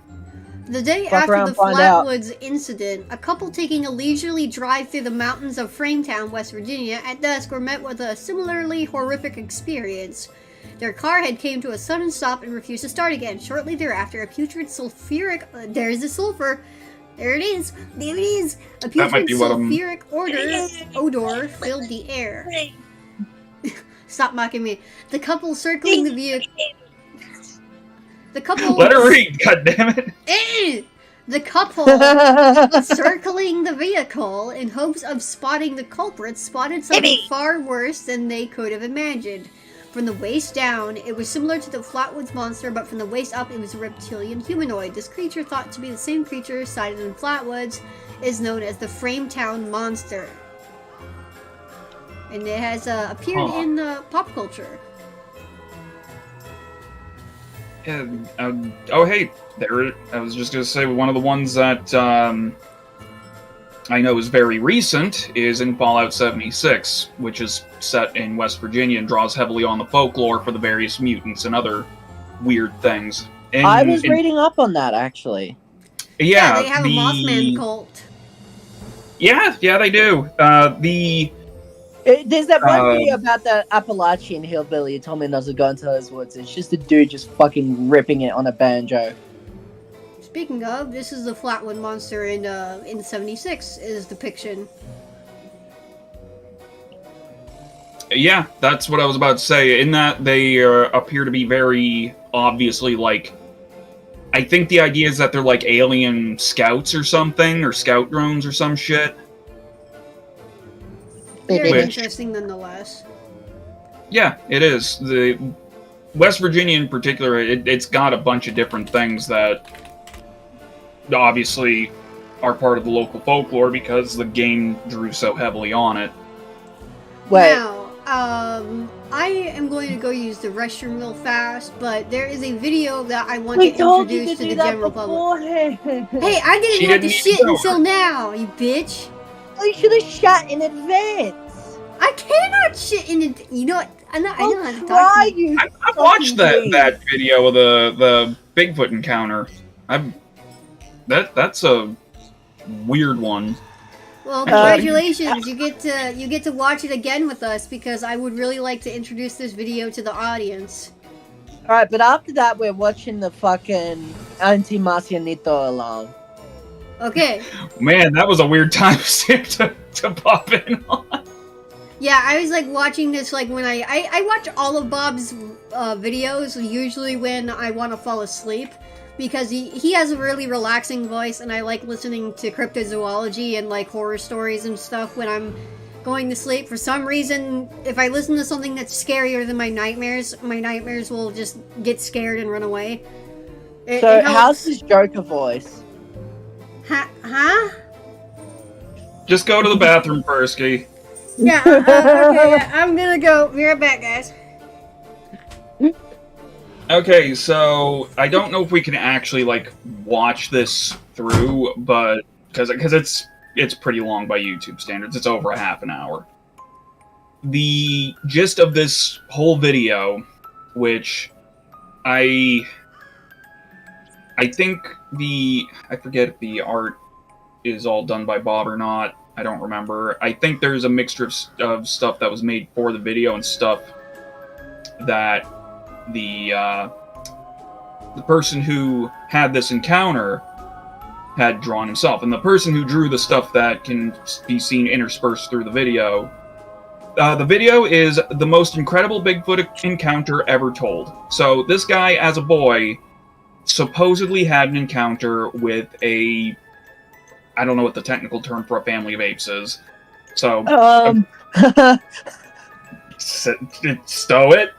The day Fuck after around, the find out. Flatwoods incident, a couple taking a leisurely drive through the mountains of Frametown, West Virginia, at dusk were met with a similarly horrific experience. Their car had came to a sudden stop and refused to start again. Shortly thereafter, a putrid sulfuric... there's the sulfur. There it is. There it is. A putrid sulfuric odor filled the air. Stop mocking me. The couple circling the vehicle... The couple... Let her read, goddammit! The couple circling the vehicle in hopes of spotting the culprits spotted something far worse than they could have imagined. From the waist down, it was similar to the Flatwoods monster, but from the waist up, it was a reptilian humanoid. This creature, thought to be the same creature sighted in Flatwoods, is known as the Frametown monster. And it has appeared in pop culture. Yeah, oh, hey, there. I was just gonna say one of the ones that I know is very recent is in Fallout 76, which is set in West Virginia and draws heavily on the folklore for the various mutants and other weird things. I was reading up on that, actually. Yeah, they have a Mothman cult. Yeah, they do. There's that one video about the Appalachian hillbilly Tommy doesn't go into those woods. It's just a dude just fucking ripping it on a banjo. Speaking of, this is the Flatwood monster in 76 is depiction. Yeah, that's what I was about to say. In that, they appear to be very obviously, like... I think the idea is that they're like alien scouts or something, or scout drones or some shit. Very Which- interesting nonetheless. Yeah, it is. The West Virginia in particular, it's got a bunch of different things that obviously are part of the local folklore because the game drew so heavily on it. Wait, Now, I am going to go use the restroom real fast, but there is a video that I want we to told you introduce to to do the that general public. beforehand. Hey, I didn't She have to didn't shit even know. until now, you bitch. You should have shot in advance. I cannot shit in it. You know what? I know how to talk Try, to you. you. I've watched fucking that video of the Bigfoot encounter. That's a weird one. Well, congratulations! You get to watch it again with us because I would really like to introduce this video to the audience. Alright, but after that, we're watching the fucking Anti-Marcianito alarm. Okay. Man, that was a weird time stamp to pop in on. Yeah, I was like watching this like when I watch all of Bob's videos usually when I want to fall asleep because he has a really relaxing voice and I like listening to cryptozoology and like horror stories and stuff when I'm going to sleep. For some reason, if I listen to something that's scarier than my nightmares will just get scared and run away. It How's helps. his Joker voice? Huh? Just go to the bathroom, Persky. Yeah, okay, yeah, I'm gonna go. Be right back, guys. Okay, so I don't know if we can actually like watch this through, but because it's pretty long by YouTube standards. It's over a half an hour. The gist of this whole video, which I think I forget if the art is all done by Bob or not. I don't remember. I think there's a mixture of stuff that was made for the video and stuff that the person who had this encounter had drawn himself. And the person who drew the stuff that can be seen interspersed through the video is the most incredible Bigfoot encounter ever told. So this guy, as a boy, supposedly had an encounter with I don't know what the technical term for a family of apes is. So, stow it.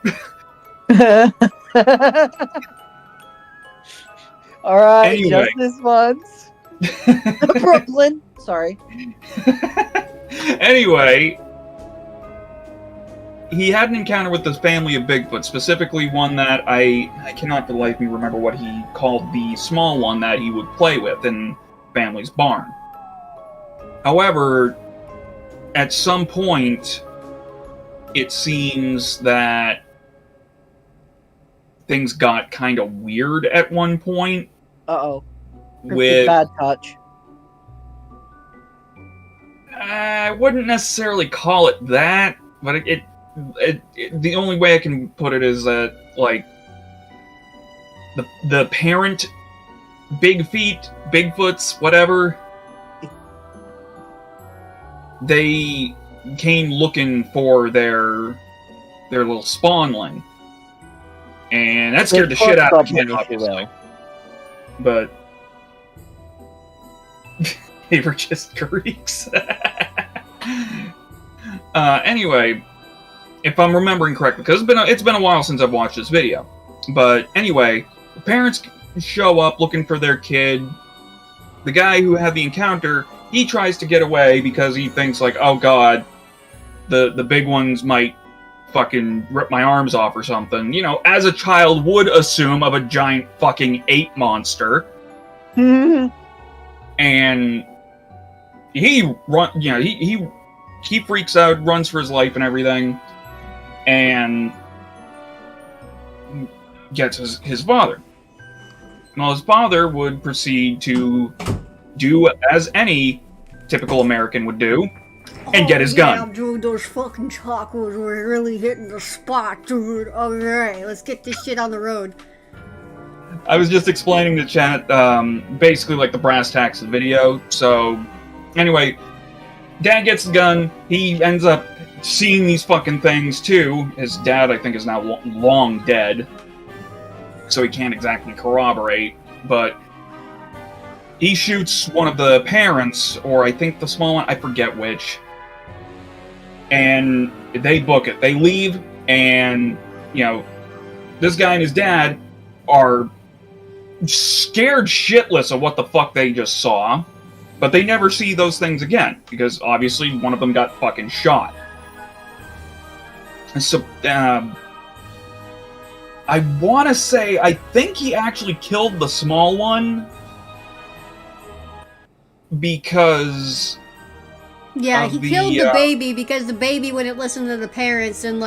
Alright, Anyway. just this once. Brooklyn. Sorry. Anyway, he had an encounter with this family of Bigfoot, specifically one that I cannot for the life of me remember what he called the small one that he would play with in family's barn. However, at some point, it seems that things got kind of weird at one point. Uh-oh. With Bad touch. I wouldn't necessarily call it that, but it the only way I can put it is that like the parent Big Feet, Bigfoots, whatever, they came looking for their little spawnling, and that scared the shit out of the kid, obviously. But they were just Greeks. Anyway, if I'm remembering correctly, because it's been a while since I've watched this video. But anyway, the parents show up looking for their kid. The guy who had the encounter, he tries to get away because he thinks like, oh god, the big ones might fucking rip my arms off or something. You know, as a child would assume of a giant fucking ape monster. And he he freaks out, runs for his life and everything, and gets his father. Well, his father would proceed to do as any typical American would do, and get his gun. Dude, those fucking tacos were really hitting the spot, dude. Alright, let's get this shit on the road. I was just explaining to chat, basically like the brass tacks of the video. So, anyway, Dad gets the gun. He ends up seeing these fucking things too. His dad, I think, is now long dead, so he can't exactly corroborate. But he shoots one of the parents, or I think the small one, I forget which. and they book it. They leave, and this guy and his dad are scared shitless of what the fuck they just saw, but they never see those things again because obviously one of them got fucking shot. And so I want to say I think he actually killed the small one because Yeah, he killed the baby because the baby wouldn't listen to the parents, and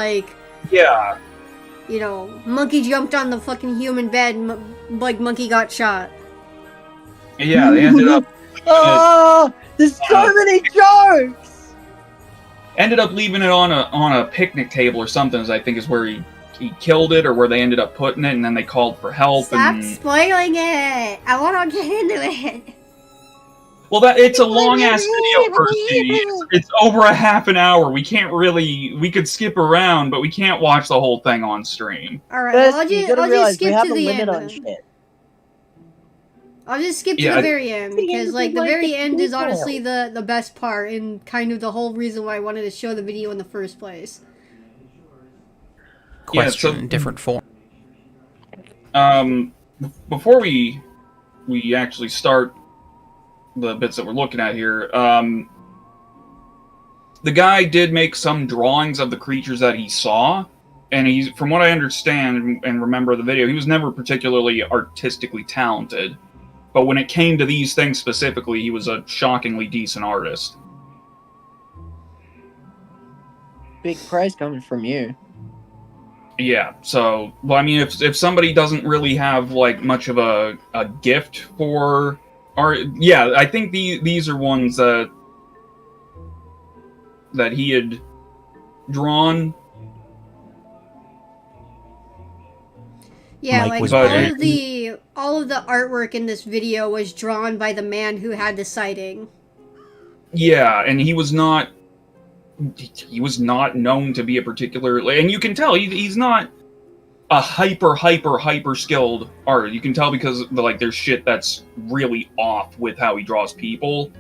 monkey jumped on the fucking human bed and monkey got shot. Yeah, they ended up... Oh, there's so many jokes! Ended up leaving it on a picnic table or something, I think is where he killed it, or where they ended up putting it, and then they called for help. Stop spoiling it! I want to get into it! Well, it's a long-ass video, Percy. It's over a half an hour. We could skip around, but we can't watch the whole thing on stream. Alright, well, I'll just skip to the end. I'll just skip to the very end, because, the very end is honestly the best part, and kind of the whole reason why I wanted to show the video in the first place. Question in different form. Before we actually start the bits that we're looking at here, the guy did make some drawings of the creatures that he saw, and from what I understand and remember the video, he was never particularly artistically talented. But when it came to these things specifically, he was a shockingly decent artist. Big praise coming from you. Yeah, so, well, I mean, if somebody doesn't really have, much of a gift for art, yeah, I think these are ones that he had drawn. Yeah, all of the artwork in this video was drawn by the man who had the sighting. Yeah, and he was not known to be a particularly, and you can tell he's not a hyper skilled artist. You can tell because there's shit that's really off with how he draws people.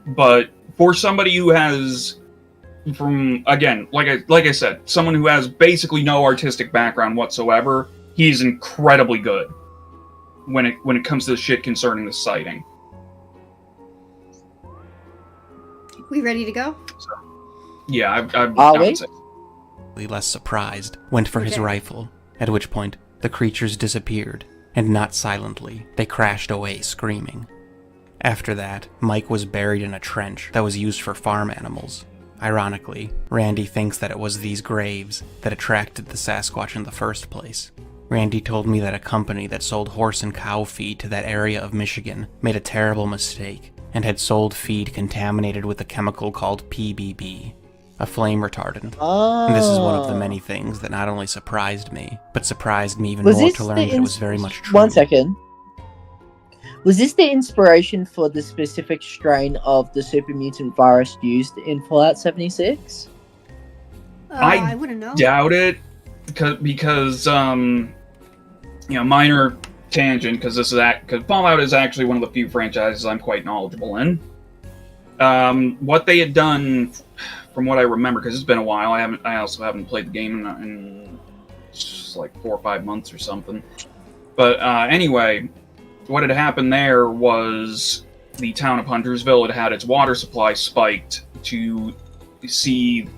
But for somebody who has, like I said, someone who has basically no artistic background whatsoever, he's incredibly good when it comes to the shit concerning the sighting. We ready to go? Yeah, Are we? Less surprised, went for his rifle, at which point the creatures disappeared, and not silently, they crashed away screaming. After that, Mike was buried in a trench that was used for farm animals. Ironically, Randy thinks that it was these graves that attracted the Sasquatch in the first place. Randy told me that a company that sold horse and cow feed to that area of Michigan made a terrible mistake and had sold feed contaminated with a chemical called PBB, a flame retardant. Oh. And this is one of the many things that not only surprised me, but surprised me even more to learn that it was very much true. 1 second. Was this the inspiration for the specific strain of the super mutant virus used in Fallout 76? I wouldn't know. Doubt it, because minor tangent, because Fallout is actually one of the few franchises I'm quite knowledgeable in. What they had done, from what I remember, because it's been a while, I also haven't played the game in just 4 or 5 months or something. But anyway, what had happened there was the town of Huntersville had its water supply spiked to see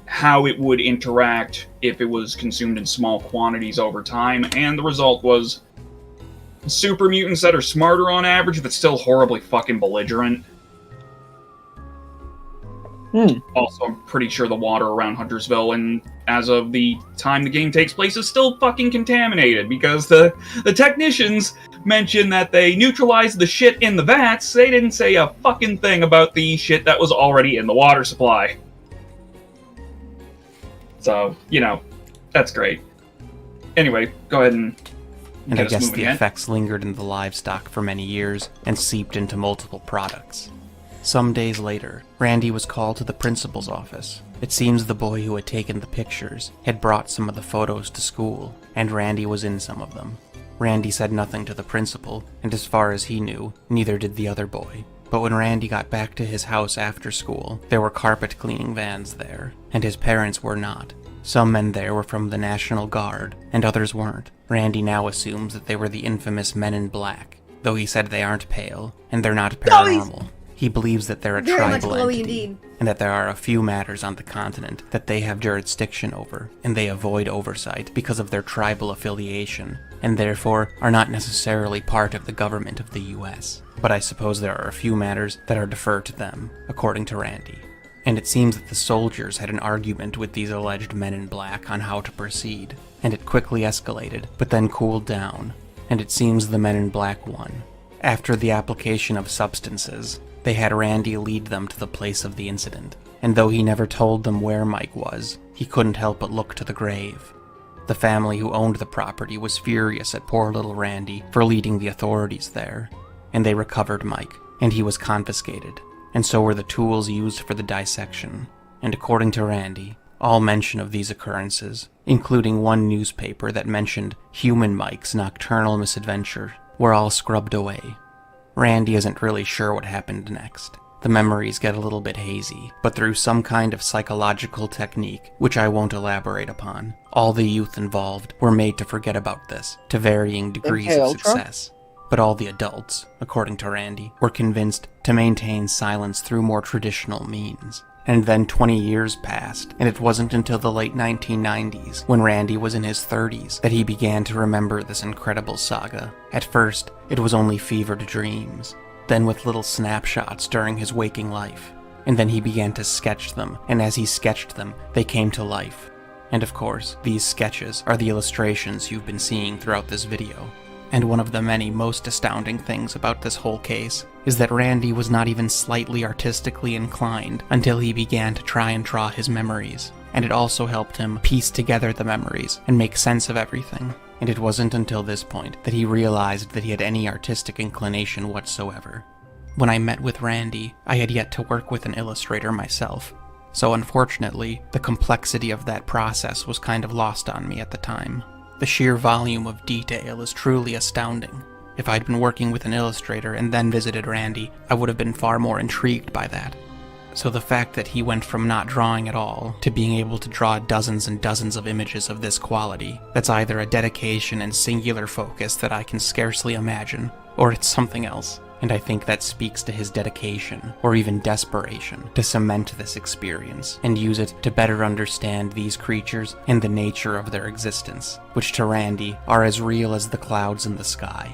how it would interact if it was consumed in small quantities over time, and the result was super mutants that are smarter on average, but still horribly fucking belligerent. Also, I'm pretty sure the water around Huntersville, and as of the time the game takes place, is still fucking contaminated, because the technicians mentioned that they neutralized the shit in the vats. They didn't say a fucking thing about the shit that was already in the water supply. So, that's great. Anyway, go ahead and I guess the effects lingered in the livestock for many years and seeped into multiple products. Some days later, Randy was called to the principal's office. It seems the boy who had taken the pictures had brought some of the photos to school, and Randy was in some of them. Randy said nothing to the principal, and as far as he knew, neither did the other boy. But when Randy got back to his house after school, there were carpet cleaning vans there, and his parents were not. Some men there were from the National Guard, and others weren't. Randy now assumes that they were the infamous Men in Black, though he said they aren't pale, and they're not paranormal. He believes that they're a Very much tribal glowy entity, indeed. and that there are a few matters on the continent that they have jurisdiction over, and they avoid oversight because of their tribal affiliation, and therefore are not necessarily part of the government of the US. But I suppose there are a few matters that are deferred to them, according to Randy. And it seems that the soldiers had an argument with these alleged Men in Black on how to proceed, and it quickly escalated, but then cooled down, and it seems the Men in Black won. After the application of substances, they had Randy lead them to the place of the incident, and though he never told them where Mike was, he couldn't help but look to the grave. The family who owned the property was furious at poor little Randy for leading the authorities there, and they recovered Mike, and he was confiscated, and so were the tools used for the dissection. And according to Randy, all mention of these occurrences, including one newspaper that mentioned human Mike's nocturnal misadventure, were all scrubbed away. Randy isn't really sure what happened next. The memories get a little bit hazy, but through some kind of psychological technique, which I won't elaborate upon, all the youth involved were made to forget about this, to varying degrees of success. But all the adults, according to Randy, were convinced to maintain silence through more traditional means. And then 20 years passed, and it wasn't until the late 1990s, when Randy was in his 30s, that he began to remember this incredible saga. At first, it was only fevered dreams, then with little snapshots during his waking life. And then he began to sketch them, and as he sketched them, they came to life. And of course, these sketches are the illustrations you've been seeing throughout this video. And one of the many most astounding things about this whole case is that Randy was not even slightly artistically inclined until he began to try and draw his memories, and it also helped him piece together the memories and make sense of everything. And it wasn't until this point that he realized that he had any artistic inclination whatsoever. When I met with Randy, I had yet to work with an illustrator myself, so unfortunately, the complexity of that process was kind of lost on me at the time. The sheer volume of detail is truly astounding. If I'd been working with an illustrator and then visited Randy, I would have been far more intrigued by that. So the fact that he went from not drawing at all to being able to draw dozens and dozens of images of this quality, that's either a dedication and singular focus that I can scarcely imagine, or it's something else. And I think that speaks to his dedication, or even desperation, to cement this experience and use it to better understand these creatures and the nature of their existence, which to Randy are as real as the clouds in the sky.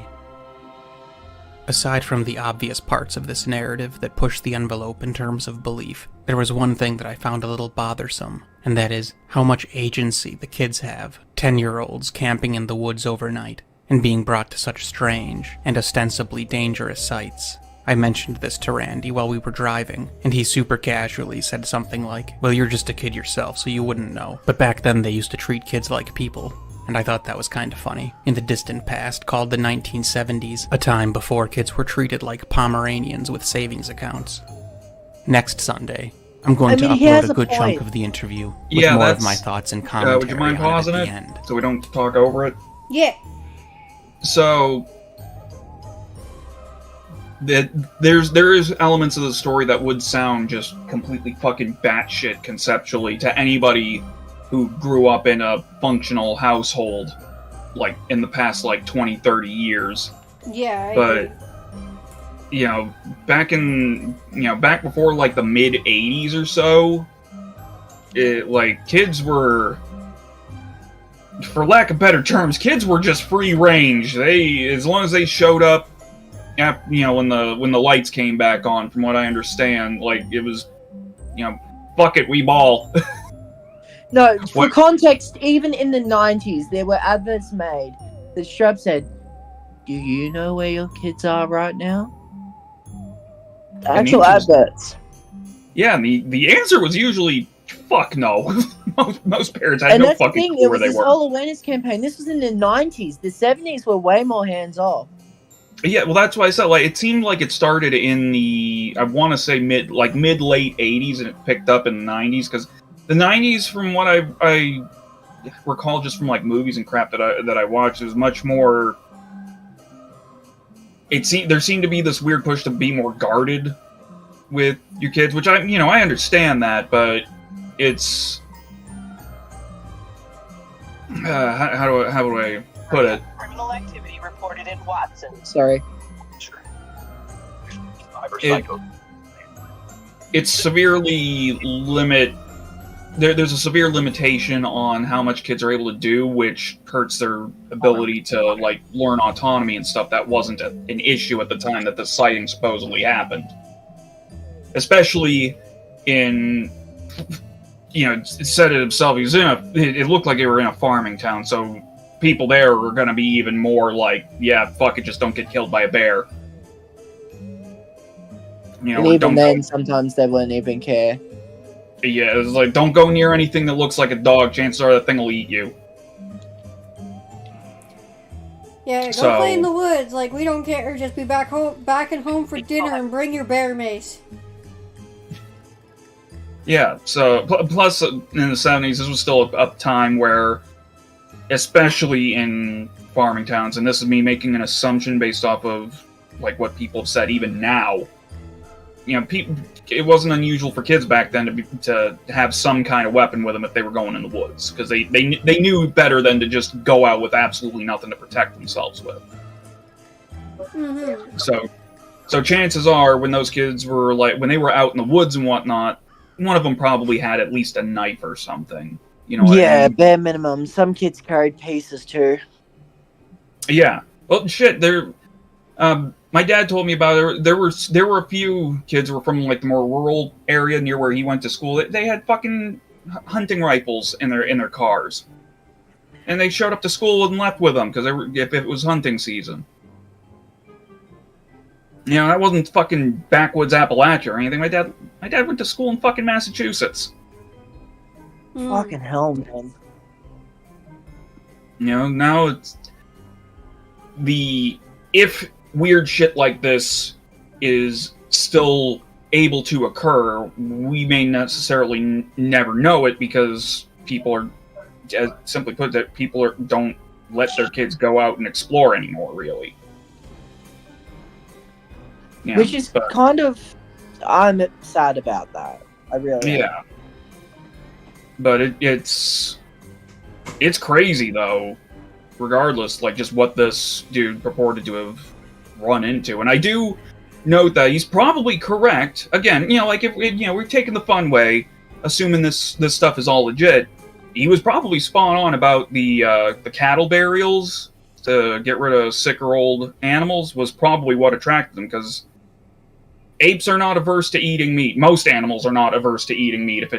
Aside from the obvious parts of this narrative that push the envelope in terms of belief, there was one thing that I found a little bothersome, and that is how much agency the kids have, 10-year-olds camping in the woods overnight, and being brought to such strange and ostensibly dangerous sights. I mentioned this to Randy while we were driving, and he super casually said something like, "Well, you're just a kid yourself, so you wouldn't know. But back then they used to treat kids like people." And I thought that was kind of funny. In the distant past, called the 1970s, a time before kids were treated like Pomeranians with savings accounts. Next Sunday, I'm going to upload a good chunk of the interview with more of my thoughts and commentary would you mind pausing at it the end. so we don't talk over it? Yeah. So there is elements of the story that would sound just completely fucking batshit conceptually to anybody who grew up in a functional household, like in the past 20-30 years. Yeah. But back before the mid 80s or so, kids were, for lack of better terms, kids were just free range. As long as they showed up, when the lights came back on, from what I understand, it was, fuck it, we ball. No, for context, even in the 90s, there were adverts made that straight up said, "Do you know where your kids are right now?" Actual adverts. Yeah, and the answer was usually, fuck no. Most parents had no fucking clue where they were. And that's the thing, it was this whole awareness campaign. This was in the 90s. The 70s were way more hands-off. Yeah, well, that's why I said, it seemed like it started in the, I want to say mid-late 80s, and it picked up in the 90s, because the 90s, from what I recall just from, movies and crap that I watched, it was much more, there seemed to be this weird push to be more guarded with your kids, which I understand that, but it's how do I put it? Criminal activity reported in Watson. Sorry. It's severely there's a severe limitation on how much kids are able to do, which hurts their ability to like learn autonomy and stuff. That wasn't an issue at the time that the sighting supposedly happened. Especially in, it said it himself, it looked like they were in a farming town, so people there were going to be even more like, yeah, fuck it, just don't get killed by a bear. And even then, sometimes they wouldn't even care. Yeah, it's like, don't go near anything that looks like a dog, chances are that thing will eat you. Yeah, go play in the woods, like, we don't care, just be back at home for dinner and bring your bear mace. Yeah, so, plus, in the 70s, this was still a time where, especially in farming towns, and this is me making an assumption based off of, like, what people have said even now, it wasn't unusual for kids back then to have some kind of weapon with them if they were going in the woods, because they knew better than to just go out with absolutely nothing to protect themselves with. Mm-hmm. So chances are, when those kids were when they were out in the woods and whatnot, one of them probably had at least a knife or something. You know what I mean? Bare minimum. Some kids carried pieces too. Yeah. Well, shit. My dad told me about it. There were a few kids who were from like the more rural area near where he went to school. They had fucking hunting rifles in their cars, and they showed up to school and left with them because if it was hunting season. That wasn't fucking backwoods Appalachia or anything. My dad went to school in fucking Massachusetts. Fucking hell, man. Now it's if weird shit like this is still able to occur, we may necessarily never know it because people are, simply put, that people don't let their kids go out and explore anymore, really. Which is kind of, I'm sad about that. I really am. Yeah. But it's crazy though, regardless, like just what this dude purported to have run into. And I do note that he's probably correct. Again, like if we're taking the fun way, assuming this stuff is all legit, he was probably spot on about the cattle burials to get rid of sicker old animals was probably what attracted them, because apes are not averse to eating meat. Most animals are not averse to eating meat,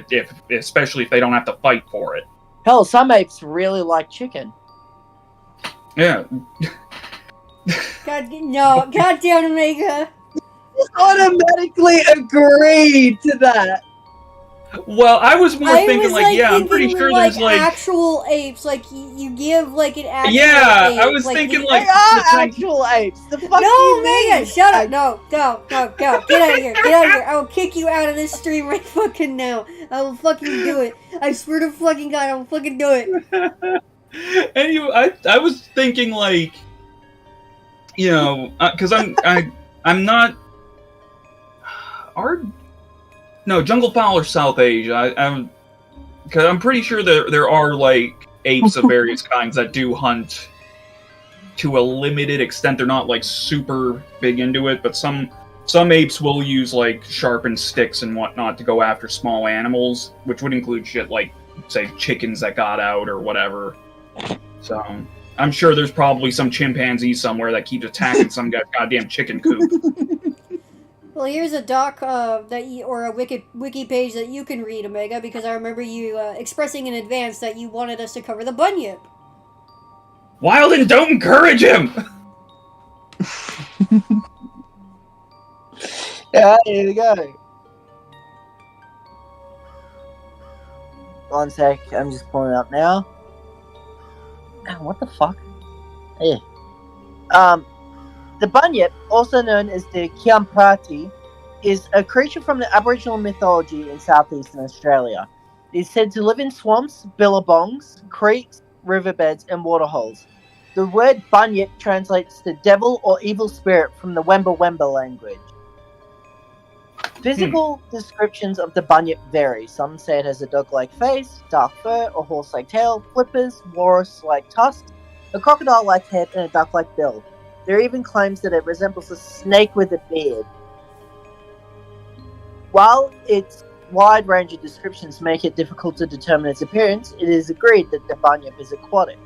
especially if they don't have to fight for it. Hell, some apes really like chicken. Yeah. God damn Omega. Automatically agreed to that. Well, I was more thinking I'm pretty sure there's actual apes, like you give like an actual ape. I was thinking they are actual apes. The fuck No, Megan, shut up. No, go. Get out of here. I will kick you out of this stream right fucking now. I will fucking do it. I swear to fucking God, I will fucking do it. Anyway, I was thinking because I'm not. Jungle fowl or South Asia. Because I'm pretty sure there are like apes of various kinds that do hunt to a limited extent. They're not like super big into it, but some apes will use like sharpened sticks and whatnot to go after small animals, which would include shit like, say, chickens that got out or whatever. So I'm sure there's probably some chimpanzee somewhere that keeps attacking some goddamn chicken coop. Well, here's a doc or a wiki page that you can read, Omega, because I remember you expressing in advance that you wanted us to cover the bunyip. Wildon, don't encourage him! Yeah, here we go. One sec, I'm just pulling it up now. What the fuck? Yeah. The bunyip, also known as the Kiamprati, is a creature from the Aboriginal mythology in southeastern Australia. It is said to live in swamps, billabongs, creeks, riverbeds, and waterholes. The word bunyip translates to devil or evil spirit from the Wemba Wemba language. Physical descriptions of the bunyip vary. Some say it has a dog-like face, dark fur, or horse-like tail, flippers, walrus-like tusks, a crocodile-like head, and a duck-like bill. There are even claims that it resembles a snake with a beard. While its wide range of descriptions make it difficult to determine its appearance, it is agreed that the bunyip is aquatic.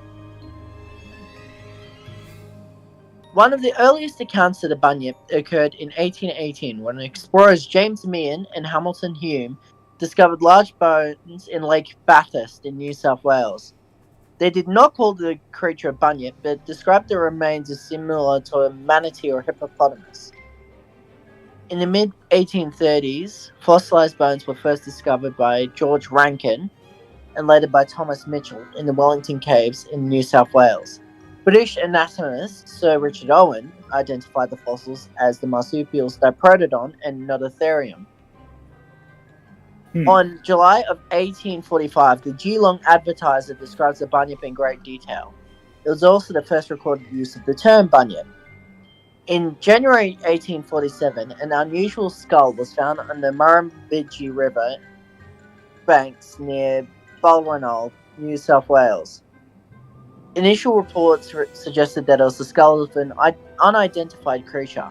One of the earliest accounts of the bunyip occurred in 1818 when explorers James Meehan and Hamilton Hume discovered large bones in Lake Bathurst in New South Wales. They did not call the creature a bunyip, but described the remains as similar to a manatee or hippopotamus. In the mid-1830s, fossilized bones were first discovered by George Rankin and later by Thomas Mitchell in the Wellington Caves in New South Wales. British anatomist Sir Richard Owen identified the fossils as the marsupials Diprotodon and Nodotherium. On July of 1845, the Geelong Advertiser describes the bunyip in great detail. It was also the first recorded use of the term bunyip. In January 1847, an unusual skull was found on the Murrumbidgee River banks near Balranald, New South Wales. Initial reports suggested that it was the skull of an unidentified creature.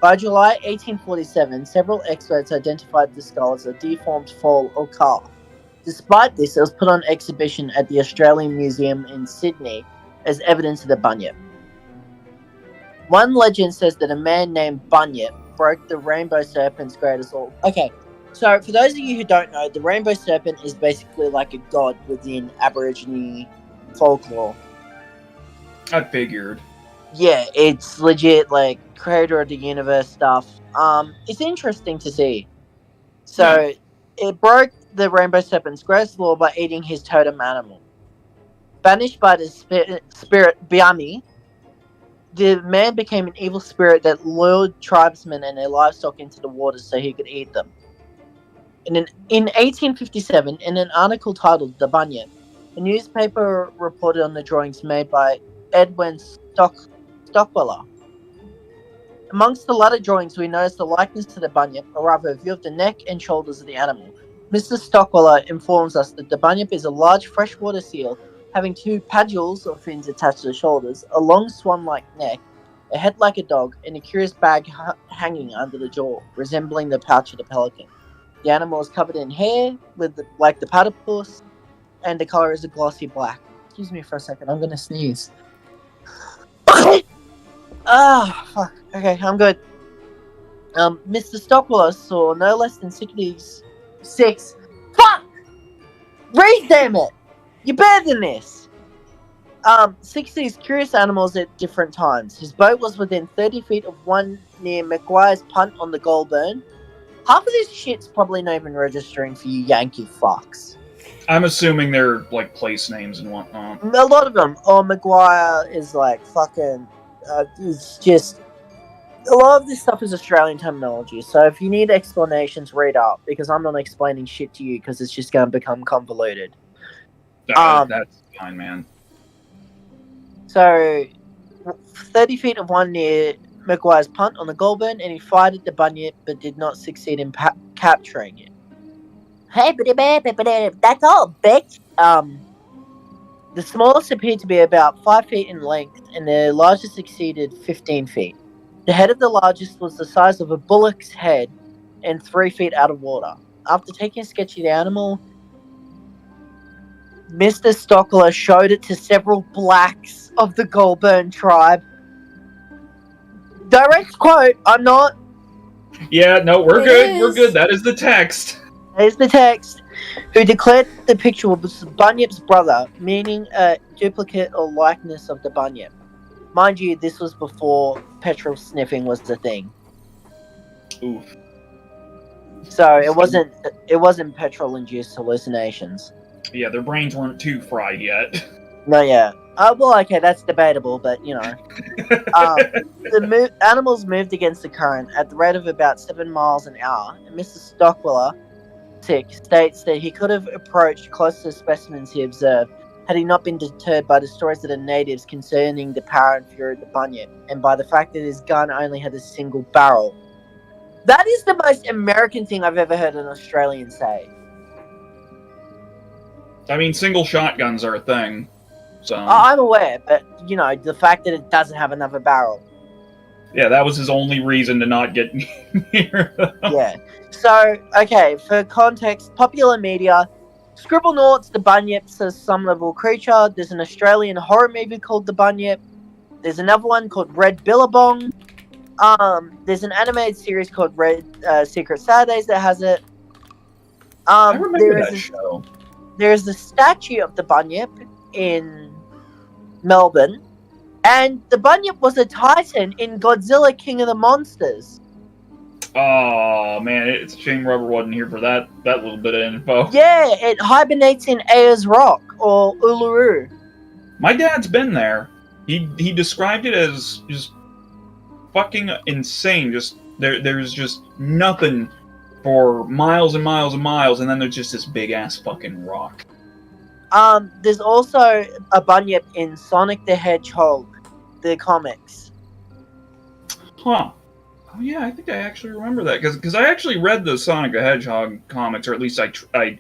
By July 1847, several experts identified the skull as a deformed foal or calf. Despite this, it was put on exhibition at the Australian Museum in Sydney as evidence of the bunyip. One legend says that a man named Bunyip broke the rainbow serpent's greatest law. Okay, so for those of you who don't know, the rainbow serpent is basically like a god within Aborigine folklore. I figured. Yeah, it's legit, like, creator of the universe stuff. It's interesting to see. So, it broke the rainbow serpent's greatest law by eating his totem animal. Banished by the spirit Biami, the man became an evil spirit that lured tribesmen and their livestock into the waters so he could eat them. In 1857, in an article titled The Bunyip, a newspaper reported on the drawings made by Edwin Stockwell. Amongst the latter drawings, we notice the likeness to the bunyip, or rather a view of the neck and shoulders of the animal. Mr. Stockwell informs us that the bunyip is a large freshwater seal having two padules or fins attached to the shoulders, a long swan-like neck, a head like a dog, and a curious bag hanging under the jaw, resembling the pouch of the pelican. The animal is covered in hair, like the platypus, and the color is a glossy black. Excuse me for a second, I'm gonna sneeze. Fuck. Okay, I'm good. Mr. Stockwell saw no less than 66. Fuck! Read, damn it! You're better than this! 60 curious animals at different times. His boat was within 30 feet of one near McGuire's Punt on the Goulburn. Half of this shit's probably not even registering for you Yankee fucks. I'm assuming they're, like, place names and whatnot. A lot of them. Oh, McGuire is, like, fucking... it's just... A lot of this stuff is Australian terminology, so if you need explanations, read up, because I'm not explaining shit to you, because it's just going to become convoluted. That's fine, man. So, 30 feet of one near McGuire's Punt on the Goulburn, and he fired at the bunyip, but did not succeed in capturing it. Hey, that's all, bitch! The smallest appeared to be about 5 feet in length, and the largest exceeded 15 feet. The head of the largest was the size of a bullock's head and 3 feet out of water. After taking a sketch of the animal, Mr. Stockwell showed it to several blacks of the Goulburn tribe. Direct quote, I'm not... Yeah, no, we're good, we're good. That is the text. There's the text. Who declared the picture was Bunyip's brother, meaning a duplicate or likeness of the bunyip. Mind you, this was before petrol sniffing was the thing. Oof. So it wasn't petrol-induced hallucinations. Yeah, their brains weren't too fried yet. No, yeah. Well, okay, that's debatable, but, you know. The animals moved against the current at the rate of about 7 miles an hour, and Mr. Stockwell states that he could have approached close to the specimens he observed had he not been deterred by the stories of the natives concerning the power and fury of the bunyip, and by the fact that his gun only had a single barrel. That is the most American thing I've ever heard an Australian say. I mean, single shotguns are a thing. So I'm aware, but, you know, the fact that it doesn't have another barrel. yeah, that was his only reason to not get near them. Yeah. So, okay, for context, popular media, Scribblenauts, the Bunyip's a summonable creature. There's an Australian horror movie called The Bunyip. There's another one called Red Billabong. There's an animated series called Red Secret Saturdays that has it. I remember that show. There's a statue of the Bunyip in Melbourne, and the Bunyip was a titan in Godzilla King of the Monsters. Oh man, it's a shame Rubber wasn't here for that little bit of info. Yeah, it hibernates in Ayers Rock or Uluru. My dad's been there. He described it as just fucking insane. Just there's just nothing for miles and miles and miles, and then there's just this big ass fucking rock. There's also a Bunyip in Sonic the Hedgehog, the comics. Huh. Oh yeah, I think I actually remember that because I actually read the Sonic the Hedgehog comics, or at least I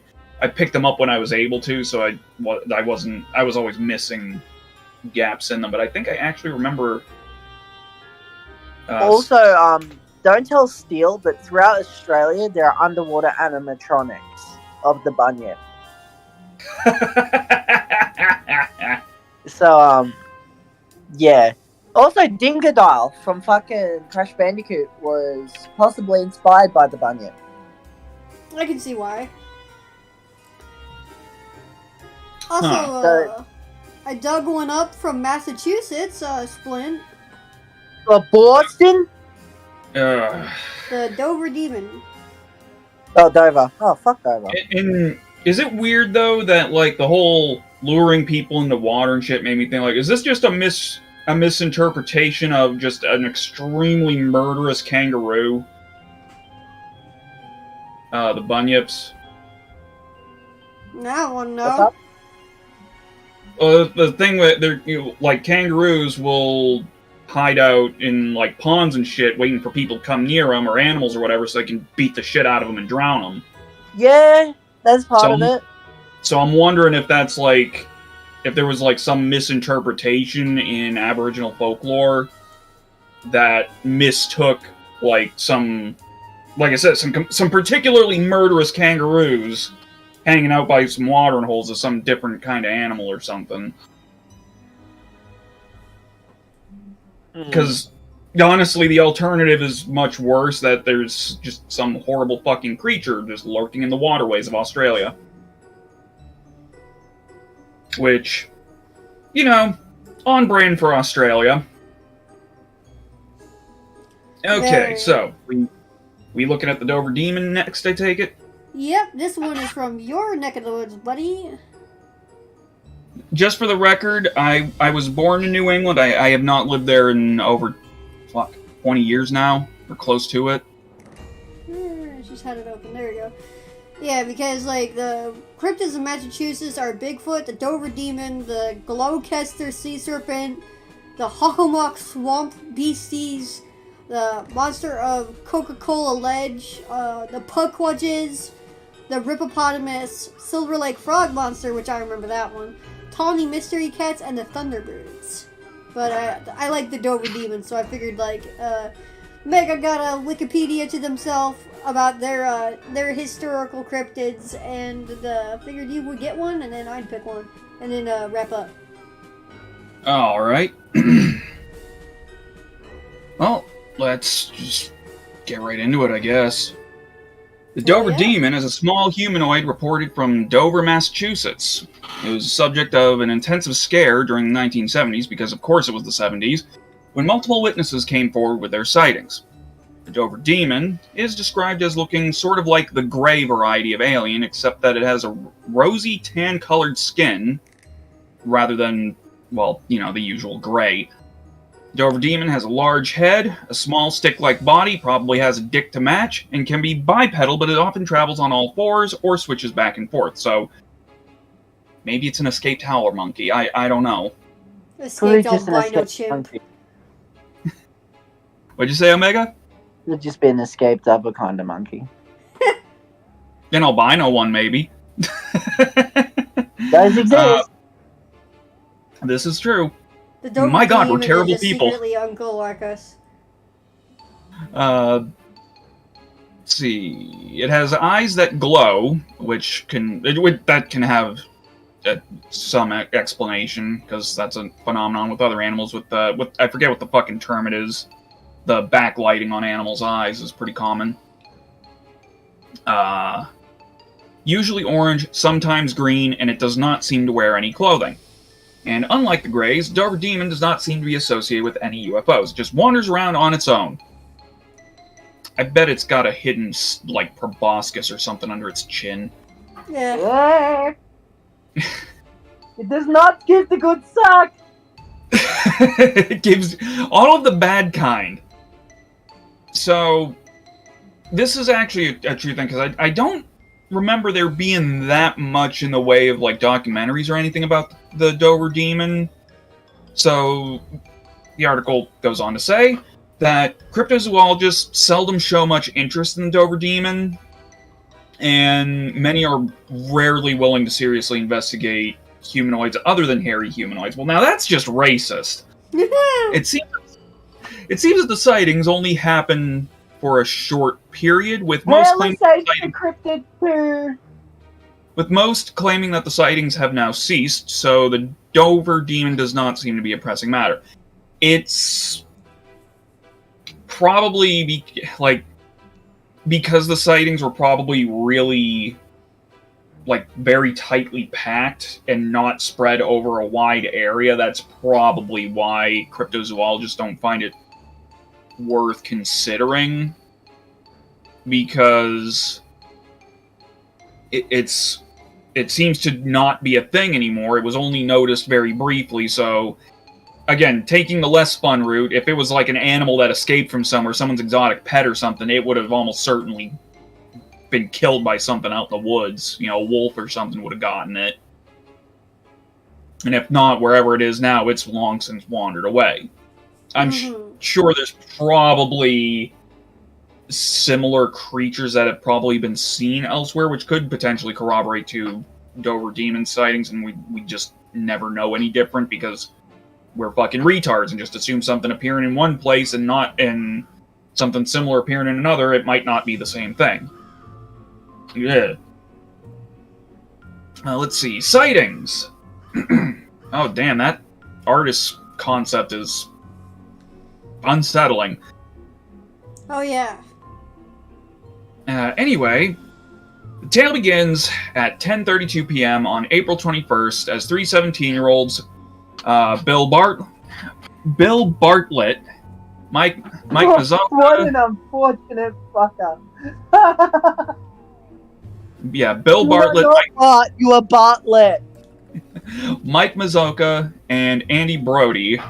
picked them up when I was able to. So I was always missing gaps in them, but I think I actually remember. Also, don't tell Steel, but throughout Australia there are underwater animatronics of the Bunyip. So, yeah. Also, Dingodile from fucking Crash Bandicoot was possibly inspired by the Bunyip. I can see why. Also, I dug one up from Massachusetts, Splint. Boston? The Dover Demon. Oh, Dover. Oh, fuck Dover. And is it weird though that like the whole luring people into water and shit made me think like, is this just a misinterpretation of just an extremely murderous kangaroo? The bunyips. Now I want to What's know. up? The thing with they're like kangaroos will hide out in like ponds and shit, waiting for people to come near them or animals or whatever, so they can beat the shit out of them and drown them. Yeah, that's part of it. So I'm wondering if that's like, if there was like some misinterpretation in Aboriginal folklore that mistook like some, like I said, some particularly murderous kangaroos hanging out by some watering holes as some different kind of animal or something. Because honestly, the alternative is much worse, that there's just some horrible fucking creature just lurking in the waterways of Australia. Which, you know, on brand for Australia. Okay, so, we looking at the Dover Demon next, I take it? Yep, this one is from your neck of the woods, buddy. Just for the record, I was born in New England. I have not lived there in over, 20 years now, or close to it. She's had it open. There we go. Yeah, because, like, the cryptids in Massachusetts are Bigfoot, the Dover Demon, the Glowcaster Sea Serpent, the Hockomock Swamp Beasties, the Monster of Coca-Cola Ledge, the Puckwudges, the Rippopotamus, Silver Lake Frog Monster, which I remember that one, Tawny Mystery Cats, and the Thunderbirds. But I like the Dover Demon, so I figured, like, Mega got a Wikipedia to themselves about their historical cryptids, and figured you would get one, and then I'd pick one, and then wrap up. Alright. Well, let's just get right into it, I guess. The Dover Demon is a small humanoid reported from Dover, Massachusetts. It was the subject of an intensive scare during the 1970s, because of course it was the 70s, when multiple witnesses came forward with their sightings. The Dover Demon is described as looking sort of like the gray variety of alien, except that it has a rosy tan-colored skin, rather than, well, you know, the usual gray. The Dover Demon has a large head, a small stick-like body, probably has a dick to match, and can be bipedal, but it often travels on all fours or switches back and forth. So, Maybe it's an escaped howler monkey. I don't know. Escaped just an albino escaped chimp. monkey. What'd you say, Omega? It'd just be an escaped other kind of monkey. An albino one, maybe. Those exist. This is true. The Dover My God, we're demon terrible is just people. secretly uncle like us. Let's see. It has eyes that glow, which can have some explanation, because that's a phenomenon with other animals. With I forget what the fucking term it is. The backlighting on animals' eyes is pretty common. Usually orange, sometimes green, and it does not seem to wear any clothing. And unlike the Greys, Dover Demon does not seem to be associated with any UFOs. It just wanders around on its own. I bet it's got a hidden, like, proboscis or something under its chin. Yeah. It does not give the good suck. It gives all of the bad kind. So, this is actually a true thing, because I don't remember there being that much in the way of, like, documentaries or anything about the Dover Demon. So, the article goes on to say that cryptozoologists seldom show much interest in the Dover Demon, and many are rarely willing to seriously investigate humanoids other than hairy humanoids. Well, now that's just racist. It seems that the sightings only happen for a short period, with most claiming that the sightings have now ceased, so the Dover Demon does not seem to be a pressing matter. It's probably because the sightings were probably really, like, very tightly packed and not spread over a wide area. That's probably why cryptozoologists don't find it worth considering, because it seems to not be a thing anymore. It was only noticed very briefly, so again, taking the less fun route, if it was like an animal that escaped from somewhere, someone's exotic pet or something, it would have almost certainly been killed by something out in the woods. You know, a wolf or something would have gotten it. And if not, wherever it is now, it's long since wandered away. I'm sure there's probably similar creatures that have probably been seen elsewhere, which could potentially corroborate to Dover Demon sightings, and we just never know any different because we're fucking retards and just assume something appearing in one place and not in something similar appearing in another. It might not be the same thing. Yeah. Let's see. Sightings. Oh, damn, that artist concept is unsettling. Oh, yeah. Anyway, the tale begins at 10:32 p.m. on April 21st as three 17-year-olds, Bill Bartlett, Mike Mazzoka. What an unfortunate fucker. Yeah, Bill Bartlett. You are Bartlett. Mike Mazzoka and Andy Brody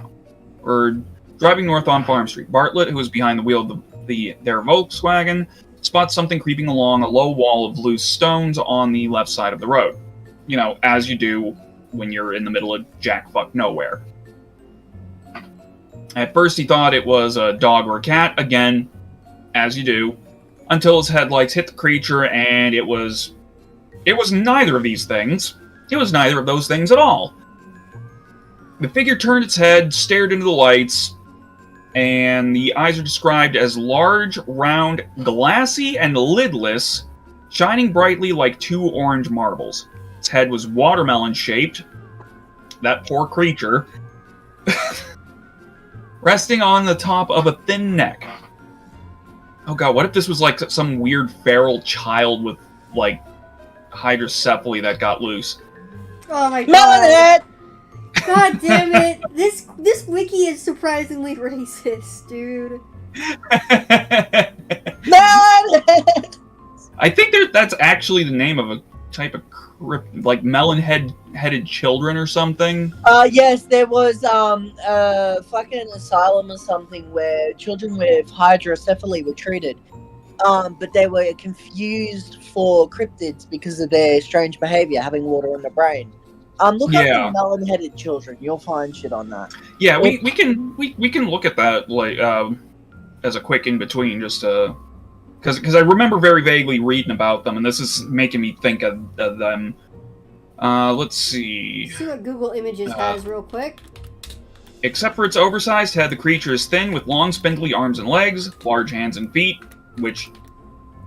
were driving north on Farm Street. Bartlett, who was behind the wheel of their Volkswagen, spots something creeping along a low wall of loose stones on the left side of the road. You know, as you do when you're in the middle of jack-fuck nowhere. At first he thought it was a dog or a cat, again, as you do, until his headlights hit the creature, and it was neither of these things. It was neither of those things at all. The figure turned its head, stared into the lights, and the eyes are described as large, round, glassy, and lidless, shining brightly like two orange marbles. Its head was watermelon-shaped, that poor creature, resting on the top of a thin neck. Oh god, what if this was like some weird feral child with, like, hydrocephaly that got loose? Oh my god. Melonhead! God damn it. This wiki is surprisingly racist, dude. Melonhead! I think that's actually the name of a type of like melon-headed children or something. Yes, there was a fucking asylum or something where children with hydrocephaly were treated. But they were confused for cryptids because of their strange behavior, having water in the brain. Look up Yeah. the melon-headed children. You'll find shit on that. Yeah, we can look at that like as a quick in between, just because I remember very vaguely reading about them, and this is making me think of them. Let's see. See what Google Images has real quick. Except for its oversized head, the creature is thin with long, spindly arms and legs, large hands and feet, which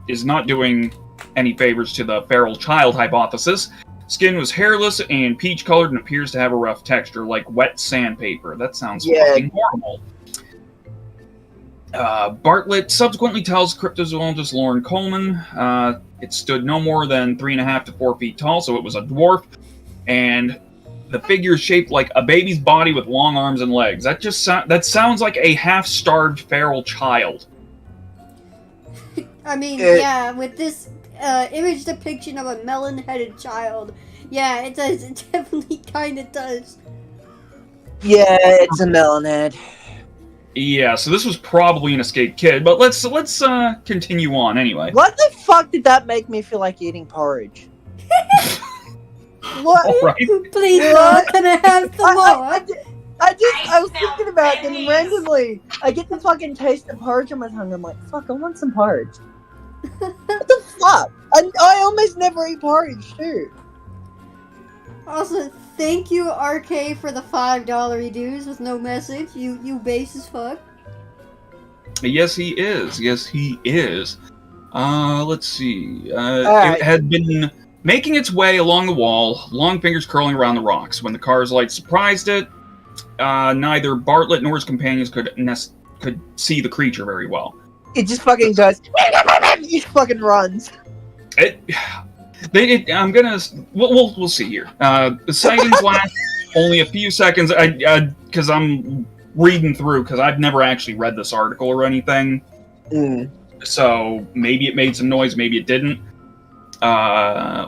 is not doing any favors to the feral child hypothesis. Skin was hairless and peach-colored and appears to have a rough texture, like wet sandpaper. That sounds fucking horrible. Bartlett subsequently tells cryptozoologist Lauren Coleman it stood no more than 3.5 to 4 feet tall, so it was a dwarf, and the figure is shaped like a baby's body with long arms and legs. That just that sounds like a half-starved feral child. I mean, yeah, with this image depiction of a melon-headed child, yeah, it does. It definitely kind of does. Yeah, it's a melon head. Yeah, so this was probably an escaped kid, but let's continue on anyway. What the fuck did that make me feel like eating porridge? What? All right. Please, Lord, can I have some more? I was thinking about it, and randomly, I get the fucking taste of porridge on my tongue. I'm like, fuck, I want some porridge. What the fuck? I almost never eat porridge, too. Also, thank you, RK, for the $5 dues with no message. You base as fuck. Yes, he is. Yes, he is. Let's see. Alright. It had been making its way along the wall, long fingers curling around the rocks. When the car's light surprised it, neither Bartlett nor his companions could see the creature very well. It just fucking goes. It fucking runs. We'll see here. The sightings last only a few seconds. Because I'm reading through, because I've never actually read this article or anything. So maybe it made some noise, maybe it didn't.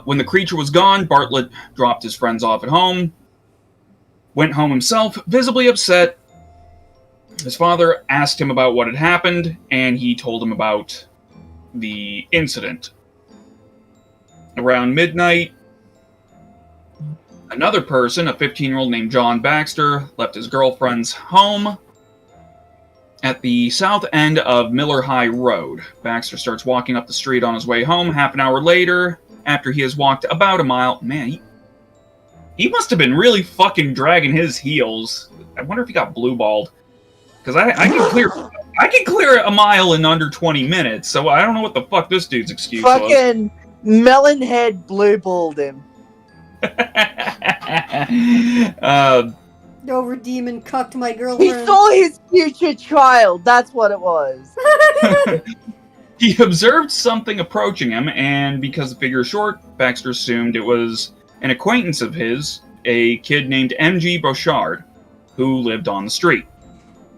When the creature was gone, Bartlett dropped his friends off at home, went home himself, visibly upset. His father asked him about what had happened, and he told him about the incident. Around midnight, another person, a 15-year-old named John Baxter, left his girlfriend's home at the south end of Miller High Road. Baxter starts walking up the street on his way home. Half an hour later, after he has walked about a mile... Man, he must have been really fucking dragging his heels. I wonder if he got blue-balled. Because I can clear a mile in under 20 minutes, so I don't know what the fuck this dude's excuse was. Fucking melon head blue-balled him. Dover demon cucked my He girlfriend. saw his future child. That's what it was. He observed something approaching him, and because the figure is short, Baxter assumed it was an acquaintance of his, a kid named M.G. Bouchard, who lived on the street.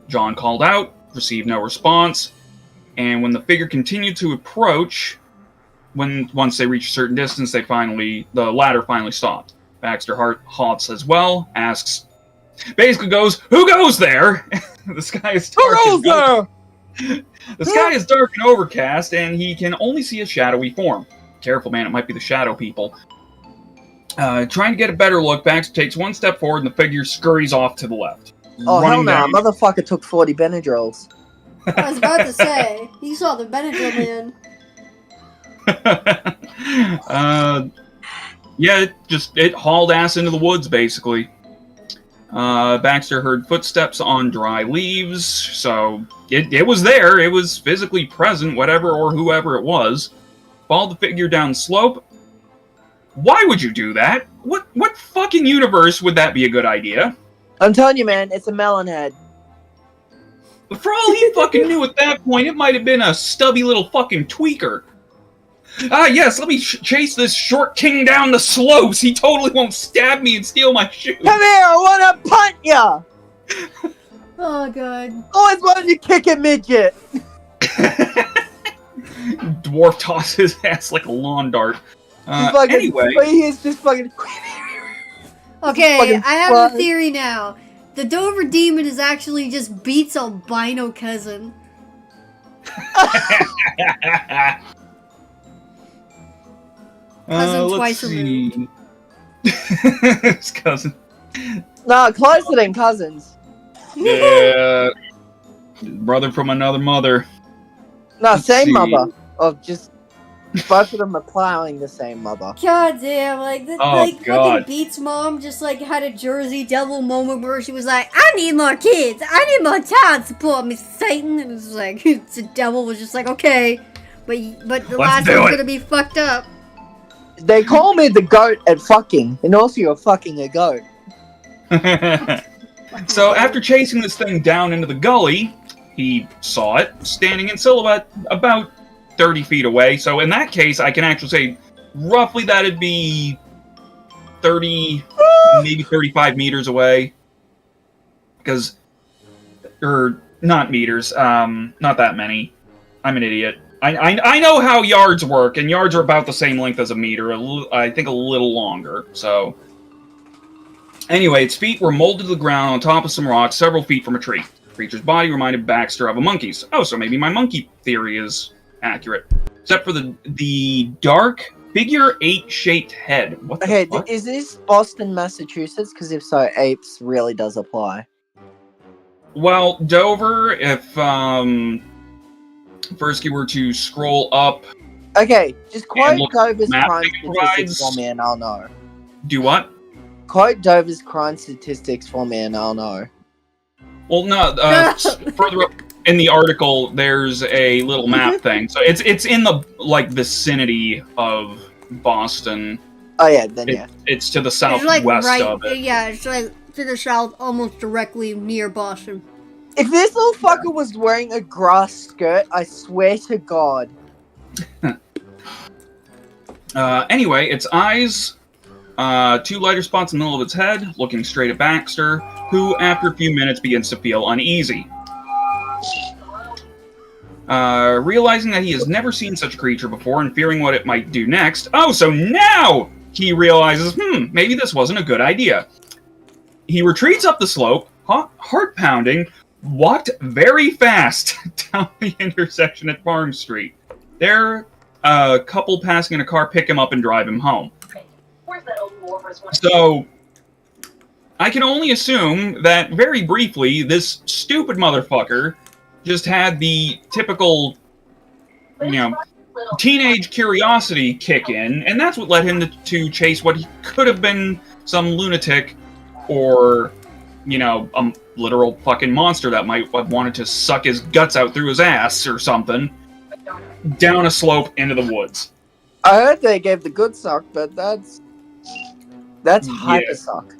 John called out, received no response, and when the figure continued to approach, once they reached a certain distance, the ladder finally stopped. Baxter halts as well, asks, basically goes, "Who goes there?" The sky is dark. Who goes there? The sky is dark and overcast, and he can only see a shadowy form. Careful, man, it might be the shadow people. Trying to get a better look, Baxter takes one step forward, and the figure scurries off to the left. Oh, hell running no. down. Motherfucker took 40 Benadryls. I was about to say, you saw the Benadryl man. Yeah, it hauled ass into the woods, basically. Baxter heard footsteps on dry leaves, so it was there. It was physically present, whatever or whoever it was. Followed the figure down the slope. Why would you do that? What fucking universe would that be a good idea? I'm telling you, man, it's a melon head. For all he fucking knew at that point, it might have been a stubby little fucking tweaker. Yes, let me chase this short king down the slopes. He totally won't stab me and steal my shoes. Come here, I want to punt ya! Oh, God. Always wanted to kick a midget. Dwarf tosses his ass like a lawn dart. Anyway. He is just fucking... Okay, fucking I have fly. a theory now. The Dover demon is actually just Beats' albino cousin. Cousin Let's twice see. removed. His cousin. No, closer than cousins. Yeah. Brother from another mother. No, Let's same see. mother. Of just both of them are plowing the same mother. God damn, like, Oh, like God. fucking Beats mom just like had a Jersey Devil moment where she was like, I need more kids, I need more child support, Miss Satan, and it was like, the devil was just like, okay, but the last do one's it. gonna be fucked up. They call me the goat at fucking, and also you're fucking a goat. So after chasing this thing down into the gully, he saw it standing in silhouette about 30 feet away. So in that case, I can actually say roughly that'd be 30, maybe 35 meters away. Because, or not meters, not that many. I'm an idiot. I know how yards work, and yards are about the same length as a meter. I think a little longer. So anyway, its feet were molded to the ground on top of some rocks several feet from a tree. The creature's body reminded Baxter of a monkey's. Oh, so maybe my monkey theory is accurate. Except for the dark figure 8-shaped head. What the Okay, fuck? is this Boston, Massachusetts? Because if so, apes really does apply. Well, Dover, if first you were to scroll up, Okay, just quote look, Dover's map crime it statistics provides- for me and I'll know. do what? Quote Dover's crime statistics for me and I'll know. Well, no, further up in the article, there's a little map thing. So it's in the vicinity of Boston. Oh yeah, then yeah. It's to the It's like southwest right, of it. yeah, it's like to the south, almost directly near Boston. If this little fucker was wearing a grass skirt, I swear to God. Anyway, its eyes, 2 lighter spots in the middle of its head, looking straight at Baxter, who, after a few minutes, begins to feel uneasy. Realizing that he has never seen such a creature before and fearing what it might do next. Oh, so now he realizes, maybe this wasn't a good idea. He retreats up the slope, heart pounding, walked very fast down the intersection at Farm Street. There, a couple passing in a car pick him up and drive him home. Where's that old Morpher's one? So, I can only assume that, very briefly, this stupid motherfucker just had the typical, teenage curiosity kick in, and that's what led him to chase what he could have been some lunatic or, a literal fucking monster that might have wanted to suck his guts out through his ass or something, down a slope into the woods. I heard they gave the good suck, but that's hyper suck.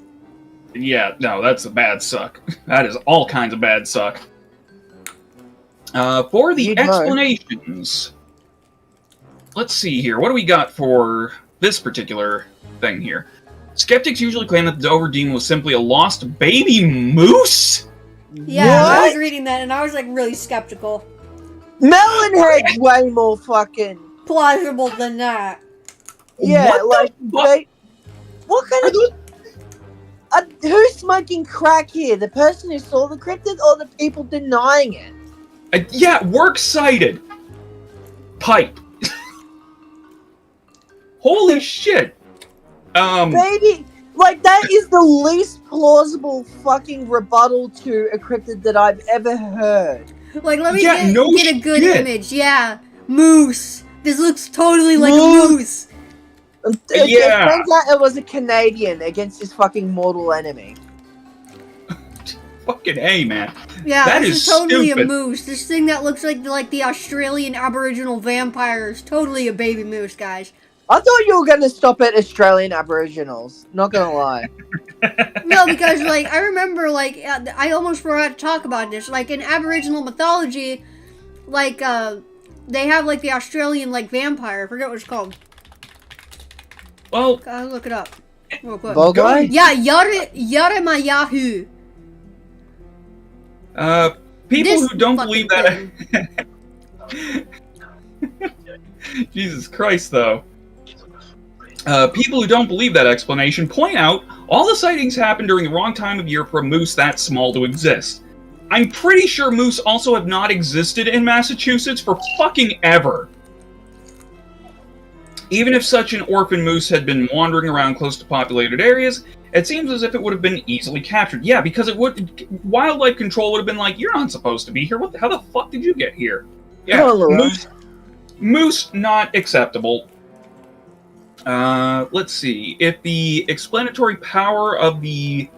Yeah, no, that's a bad suck. That is all kinds of bad suck. For the You'd know. explanations, let's see here. What do we got for this particular thing here? Skeptics usually claim that the Dover demon was simply a lost baby moose? Yeah, I was What? reading that and I was like really skeptical. Melonhead's way more fucking Plausible than that. yeah. What the fuck? What kind of who's smoking crack here? The person who saw the cryptid or the people denying it? Yeah, works cited. Pipe. Holy shit. Baby, like that is the least plausible fucking rebuttal to a cryptid that I've ever heard. Like, let me Yeah, no get a good shit. image. Yeah, moose. This looks totally like Moose. a moose. It Yeah. turns out it was a Canadian against his fucking mortal enemy. Fucking A, man. Yeah, That this is is totally stupid. a moose. This thing that looks like the Australian Aboriginal vampire is totally a baby moose, guys. I thought you were gonna stop at Australian Aboriginals. Not gonna lie. No, because like I remember, like I almost forgot to talk about this. Like in Aboriginal mythology, like they have like the Australian like vampire. I forget what it's called. Well, Gotta look it up real quick. Volgai? Yeah, Yaremayahu. people This who don't fucking believe that... Jesus Christ, though. People who don't believe that explanation point out all the sightings happen during the wrong time of year for a moose that small to exist. I'm pretty sure moose also have not existed in Massachusetts for fucking ever. Even if such an orphan moose had been wandering around close to populated areas, it seems as if it would have been easily captured. Yeah, because wildlife control would have been like, you're not supposed to be here. How the fuck did you get here? Yeah, moose not acceptable. Let's see. If the explanatory power of the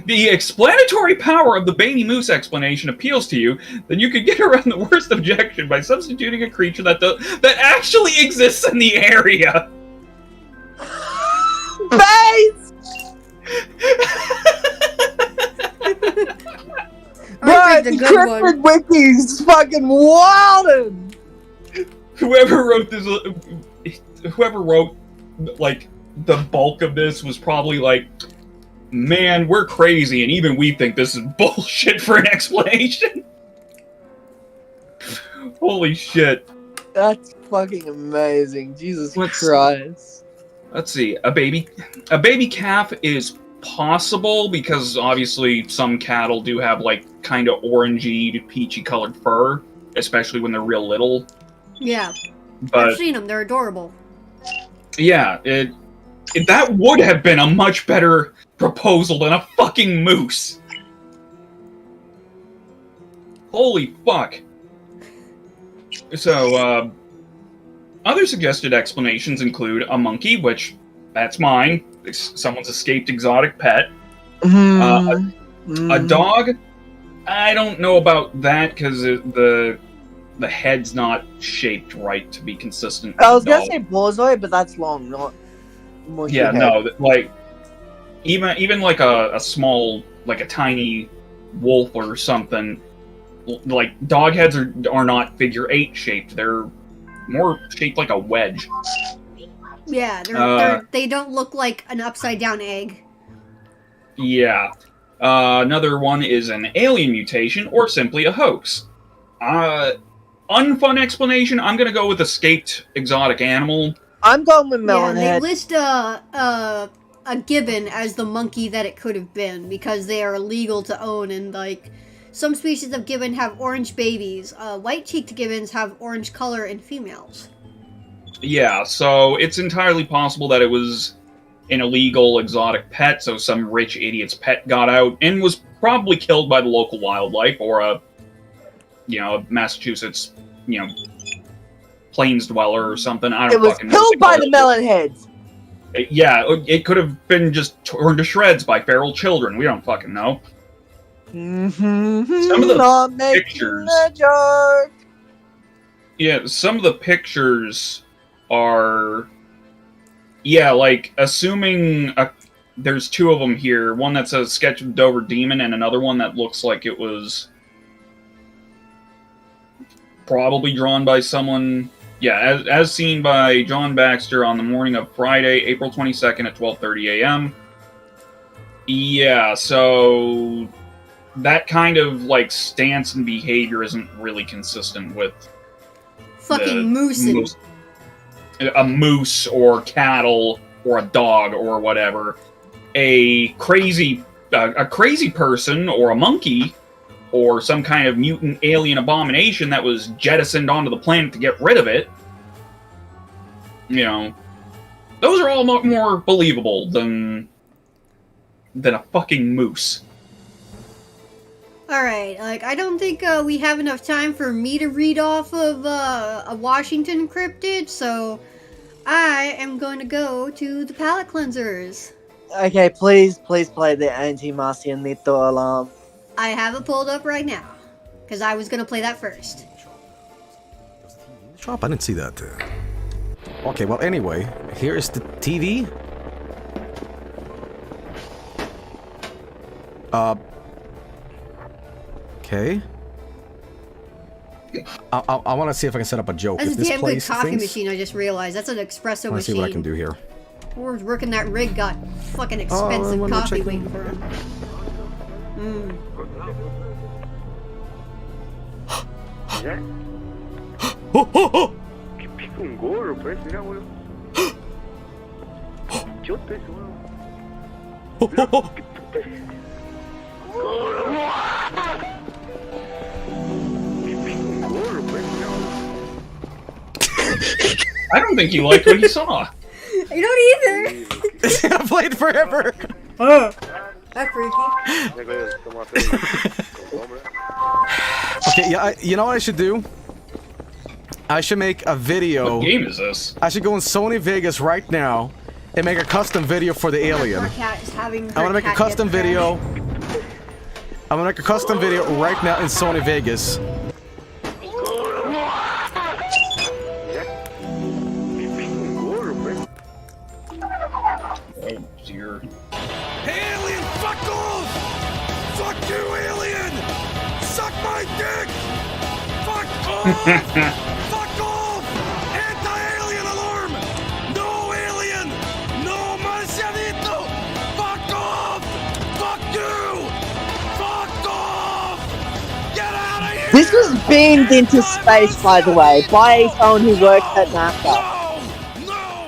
Baby Moose explanation appeals to you, then you could get around the worst objection by substituting a creature that actually exists in the area. Base! Bro, the Cryptid Wiki's fucking wildin'! Whoever wrote, like, the bulk of this was probably like, man, we're crazy, and even we think this is bullshit for an explanation. Holy shit. That's fucking amazing. Jesus Christ. Let's see. A baby calf is possible, because obviously some cattle do have, like, kind of orangey to peachy colored fur, especially when they're real little. Yeah. But I've seen them. They're adorable. Yeah, that would have been a much better proposal than a fucking moose. Holy fuck. So, other suggested explanations include a monkey, which, that's mine. It's someone's escaped exotic pet. A dog, I don't know about that, because the head's not shaped right to be consistent. I was gonna say borzoi, but that's long, not mushy yeah, head. no, like, even like a small, like a tiny wolf or something, like, dog heads are not figure 8 shaped. They're more shaped like a wedge. Yeah, they don't look like an upside down egg. Yeah. Another one is an alien mutation or simply a hoax. Unfun explanation, I'm gonna go with escaped exotic animal. I'm going with melonhead. Yeah, they list a gibbon as the monkey that it could have been, because they are illegal to own, and, like, some species of gibbon have orange babies. White-cheeked gibbons have orange color in females. Yeah, so it's entirely possible that it was an illegal exotic pet, so some rich idiot's pet got out and was probably killed by the local wildlife, or a Massachusetts, plains dweller or something. I don't fucking know. It was killed by the melonheads. Yeah, it could have been just torn to shreds by feral children. We don't fucking know. Some of the pictures. Yeah, some of the pictures are. Yeah, like, assuming there's 2 of them here. One that says Sketch of Dover Demon, and another one that looks like it was probably drawn by someone. Yeah, as seen by John Baxter on the morning of Friday, April 22nd at 12:30 a.m. Yeah, so that kind of, like, stance and behavior isn't really consistent with Fucking moose. A moose or cattle or a dog or whatever. A crazy person or a monkey or some kind of mutant alien abomination that was jettisoned onto the planet to get rid of it. Those are all more believable than a fucking moose. Alright, like, I don't think we have enough time for me to read off of a Washington cryptid, so I am going to go to the palate cleansers. Okay, please play the anti-Martian lethal alarm. I have it pulled up right now, because I was going to play that first. Shop? I didn't see that. Okay, well, anyway, here is the TV. Okay. I want to see if I can set up a joke. That's if a this damn good place coffee thinks, machine, I just realized. That's an espresso I want to machine. see what I can do here. Whoever's working that rig got fucking expensive wanna coffee check waiting for him. Que pica um gorro, parece que já olhou. Que outro esse, mano? Que pica um gorro, parece que já olhou. I don't think he liked what he saw. I don't either. I played forever. That's freaky. Okay, yeah, you know what I should do? I should make a video. What game is this? I should go in Sony Vegas right now and make a custom video for the alien. Our cat is having I'm gonna make a custom video. I'm gonna make a custom video right now in Sony Vegas. Oh dear. Hey, alien, fuck off! Fuck you, alien! Suck my dick! Fuck off! Fuck off! Anti-alien alarm! No alien! No marcianito! Fuck off! Fuck you! Fuck off! Get out of here! This was beamed into space, by the way, by someone who works at NASA. No! No!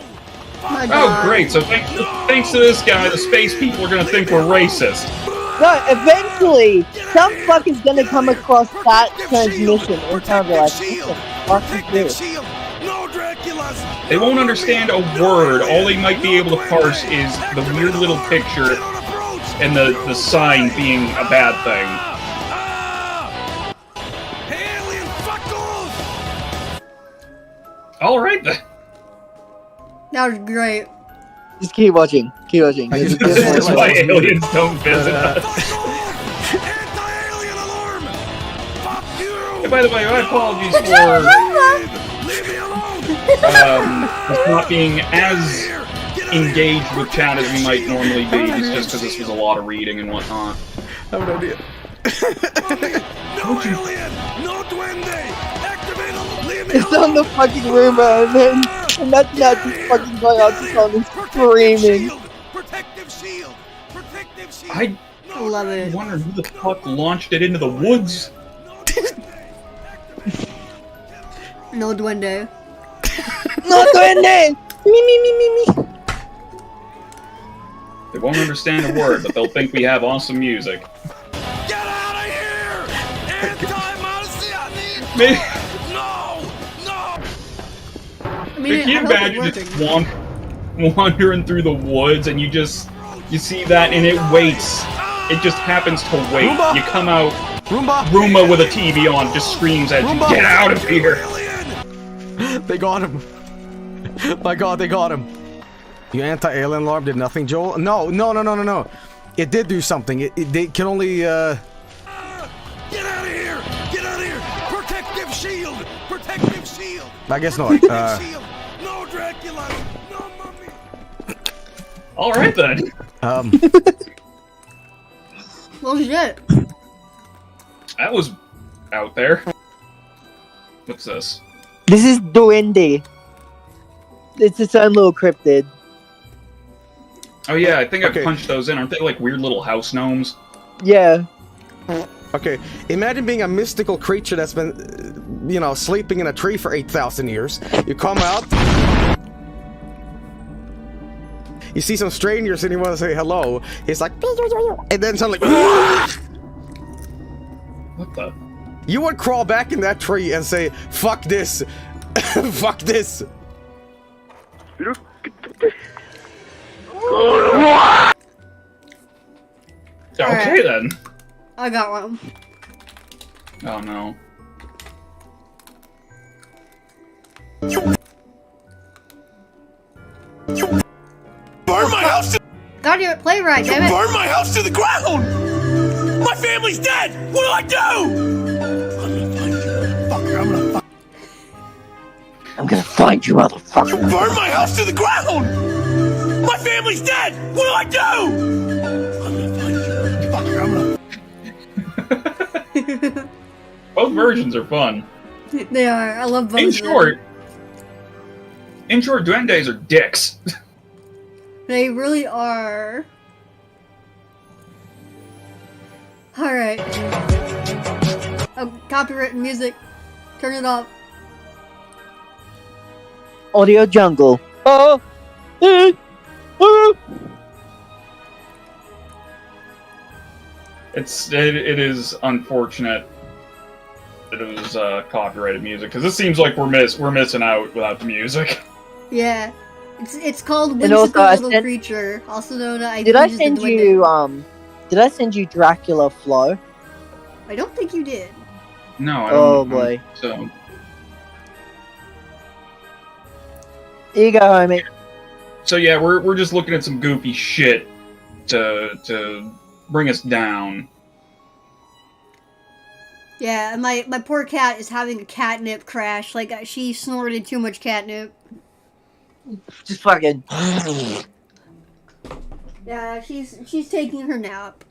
My Oh, God. great. So thanks to this guy, the space people are going to think we're racist. No, eventually, some fucker's gonna come across that transmission and kind of like, what the fuck is this? No Draculas! They won't understand a word. All they might be able to parse is the weird little picture and the sign being a bad thing. Hey, alien, fuck off! Alright then. That was great. Just keep watching, keep watching. There's a This good is one. why aliens don't visit us. Anti-alien alarm! Fuck you! And by the way, my apologies for Leave me alone! not being as engaged with chat as we might normally be. It's just because this was a lot of reading and whatnot. I have an idea. No alien! No duende! Activate the... Leave me It's on the fucking rumor, and that's not just fucking going out to someone screaming. Protective shield! Protective shield! I Love it. wonder who the fuck launched it into the woods. No duende. No duende! Me. They won't understand a word, but they'll think we have awesome music. Get out of here! Anti-Marcianito! Maybe, No! I mean, can you I hope imagine it's just working. wandering through the woods and you see that and it waits. It just happens to wait. Roomba! You come out, Roomba! Roomba with a TV on just screams at you, Roomba! get out of here! They got him. My God, they got him. Your anti-alien alarm did nothing, Joel? No. It did do something. They can only, Get out of here! Get out of here! Protective shield! Protective shield! I guess not. No Dracula! No mummy! Alright then. Well, shit. That was out there. What's this? This is Duende. It's its own little cryptid. Oh yeah, I think Okay. I punched those in. Aren't they like weird little house gnomes? Yeah. Okay, imagine being a mystical creature that's been, sleeping in a tree for 8,000 years. You come out, you see some strangers and you want to say hello. He's like, and then suddenly, What the? you would crawl back in that tree and say, fuck this, fuck this. Look at the... Okay then. I got one. Oh no. Burn my house to Gotta play right, damn it. burn my house to the ground! My family's dead! What do I do? I'm gonna find you, motherfucker. Burn my house to the ground! My family's dead! What do I do? Both versions are fun. They are. I love both In of them. short, duendes are dicks. They really are. Alright. Oh, copyright music. Turn it off. Audio jungle. Oh. It is unfortunate. that it was copyrighted music, because it seems like we're missing out without the music. Yeah. It's called And also, Whimsical Little Creature, also known as Did I send you Dracula Flow? I don't think you did. No, I Oh don't. boy. So Here you go, homie. So yeah, we're just looking at some goofy shit to bring us down. Yeah, and my poor cat is having a catnip crash. Like, she snorted too much catnip. Just fucking. Yeah, she's taking her nap.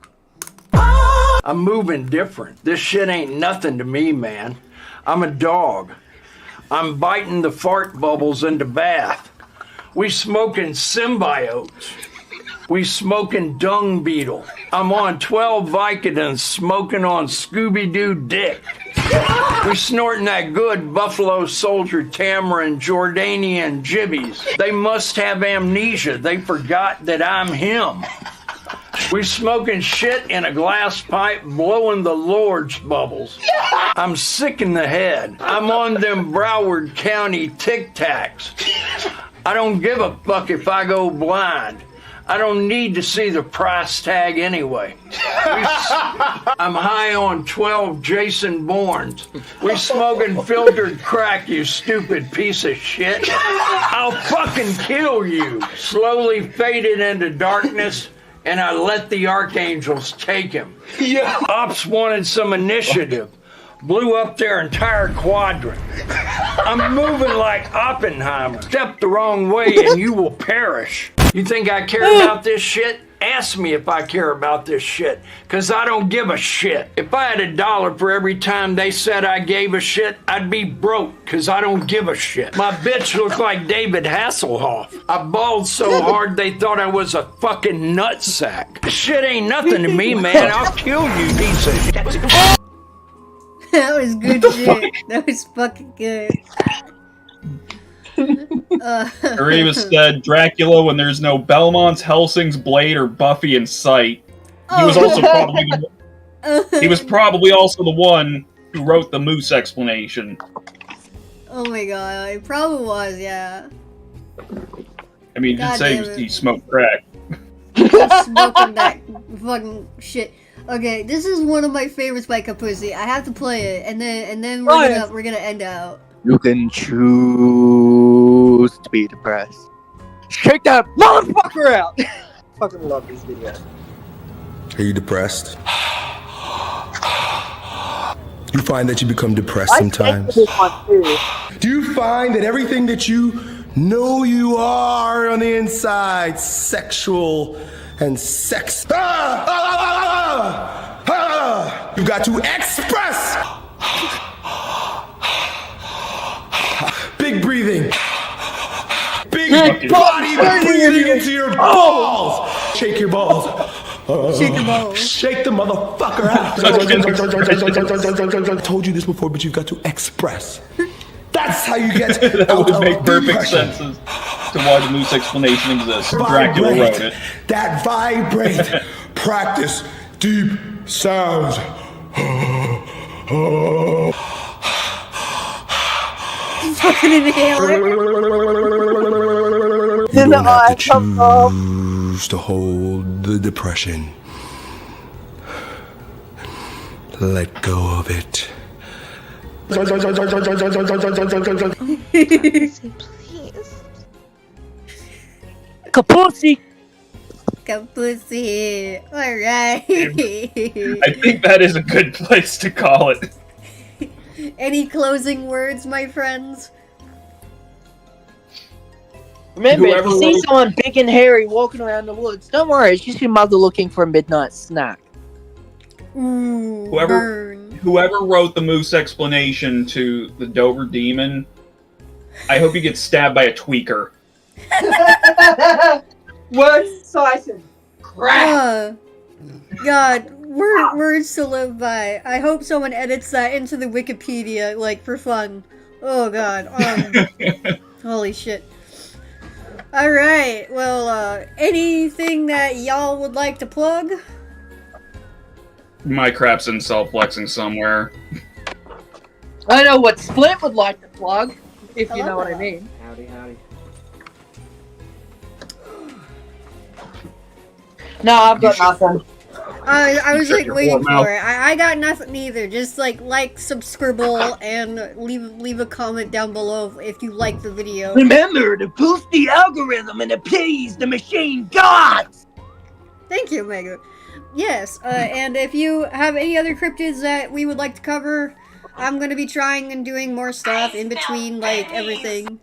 I'm moving different. This shit ain't nothing to me, man. I'm a dog. I'm biting the fart bubbles in the bath. We smoking symbiotes. We smoking dung beetle. I'm on 12 Vicodins smoking on Scooby-Doo dick. We snorting that good Buffalo Soldier Tamarind Jordanian jibbies. They must have amnesia. They forgot that I'm him. We smoking shit in a glass pipe, blowing the Lord's bubbles. I'm sick in the head. I'm on them Broward County Tic Tacs. I don't give a fuck if I go blind. I don't need to see the price tag anyway. I'm high on 12 Jason Bournes. We smoking filtered crack, you stupid piece of shit. I'll fucking kill you. Slowly faded into darkness, and I let the archangels take him. Yeah. Ops wanted some initiative. Blew up their entire quadrant. I'm moving like Oppenheimer. Step the wrong way and you will perish. You think I care about this shit? Ask me if I care about this shit, cause I don't give a shit. If I had $1 for every time they said I gave a shit, I'd be broke, cause I don't give a shit. My bitch looked like David Hasselhoff. I bawled so hard they thought I was a fucking nutsack. This shit ain't nothing to me, man. I'll kill you, piece of shit. That was good shit. That was fucking good. Aravis said Dracula when there's no Belmonts, Helsing's Blade, or Buffy in sight. He was also probably also the one who wrote the moose explanation. Oh my god, it probably was, yeah. I mean, he did say he smoked crack. Smoking that fucking shit. Okay, this is one of my favorites by Kapusi. I have to play it, and then we're gonna end out. You can choose to be depressed. Shake that motherfucker out! Fucking love this video. Are you depressed? You find that you become depressed sometimes? This one too. Do you find that everything that you know you are on the inside, sexual and sex, you got to express? Big breathing. Big body breathing into your balls. Shake your balls. Shake your balls. Shake the motherfucker out. I told you this before, but you've got to express. That's how you get That out would of make perfect depression. sense to why the moose explanation exists. Dracula Vibrate. wrote it. That vibrate. Practice deep sounds. Fucking inhaler. You don't have to choose to hold the depression. Let go of it. Please. Kapusi! Kapusi. Alright. I think that is a good place to call it. Any closing words, my friends? Remember, if Whoever you see wrote- someone big and hairy walking around the woods, don't worry, it's just your mother looking for a midnight snack. Ooh, Whoever wrote the moose explanation to the Dover Demon, I hope he gets stabbed by a tweaker. Words, Tyson. Crap! God, words to live by. I hope someone edits that into the Wikipedia, like, for fun. Oh god, holy shit. Alright, well, anything that y'all would like to plug? My crap's in self-flexing somewhere. I know what Split would like to plug, if I you love know what that. I mean. Howdy, howdy. No, I've got nothing. I was Shut like your waiting whore mouth. for it. I got nothing either. Just like, subscribe, and leave a comment down below if you like the video. Remember to boost the algorithm and appease the machine gods! Thank you, Mega. Yes, and if you have any other cryptids that we would like to cover, I'm gonna be trying and doing more stuff in between, like, everything.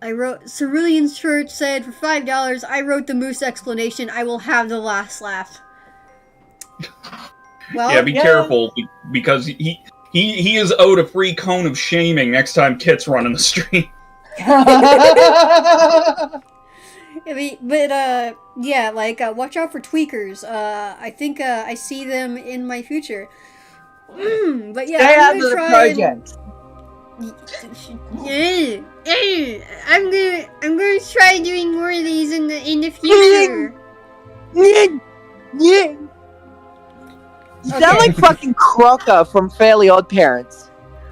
I wrote, Cerulean's Church said, for $5, I wrote the moose explanation, I will have the last laugh. Well, Yeah, be careful, because he is owed a free cone of shaming next time Kit's running the stream. Yeah, like, watch out for tweakers. I think, I see them in my future. But yeah, Stay I'm out gonna of the try project. I'm gonna try doing more of these in the future. You sound like fucking Crocker from Fairly Odd Parents.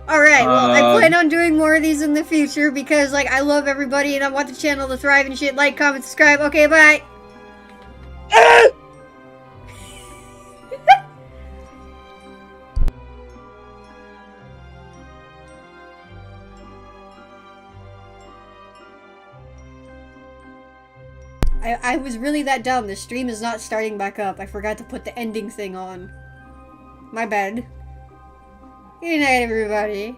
Alright, well, I plan on doing more of these in the future because, like, I love everybody and I want the channel to thrive and shit. Like, comment, subscribe. Okay, bye! I was really that dumb. The stream is not starting back up. I forgot to put the ending thing on. My bad. Good night, everybody.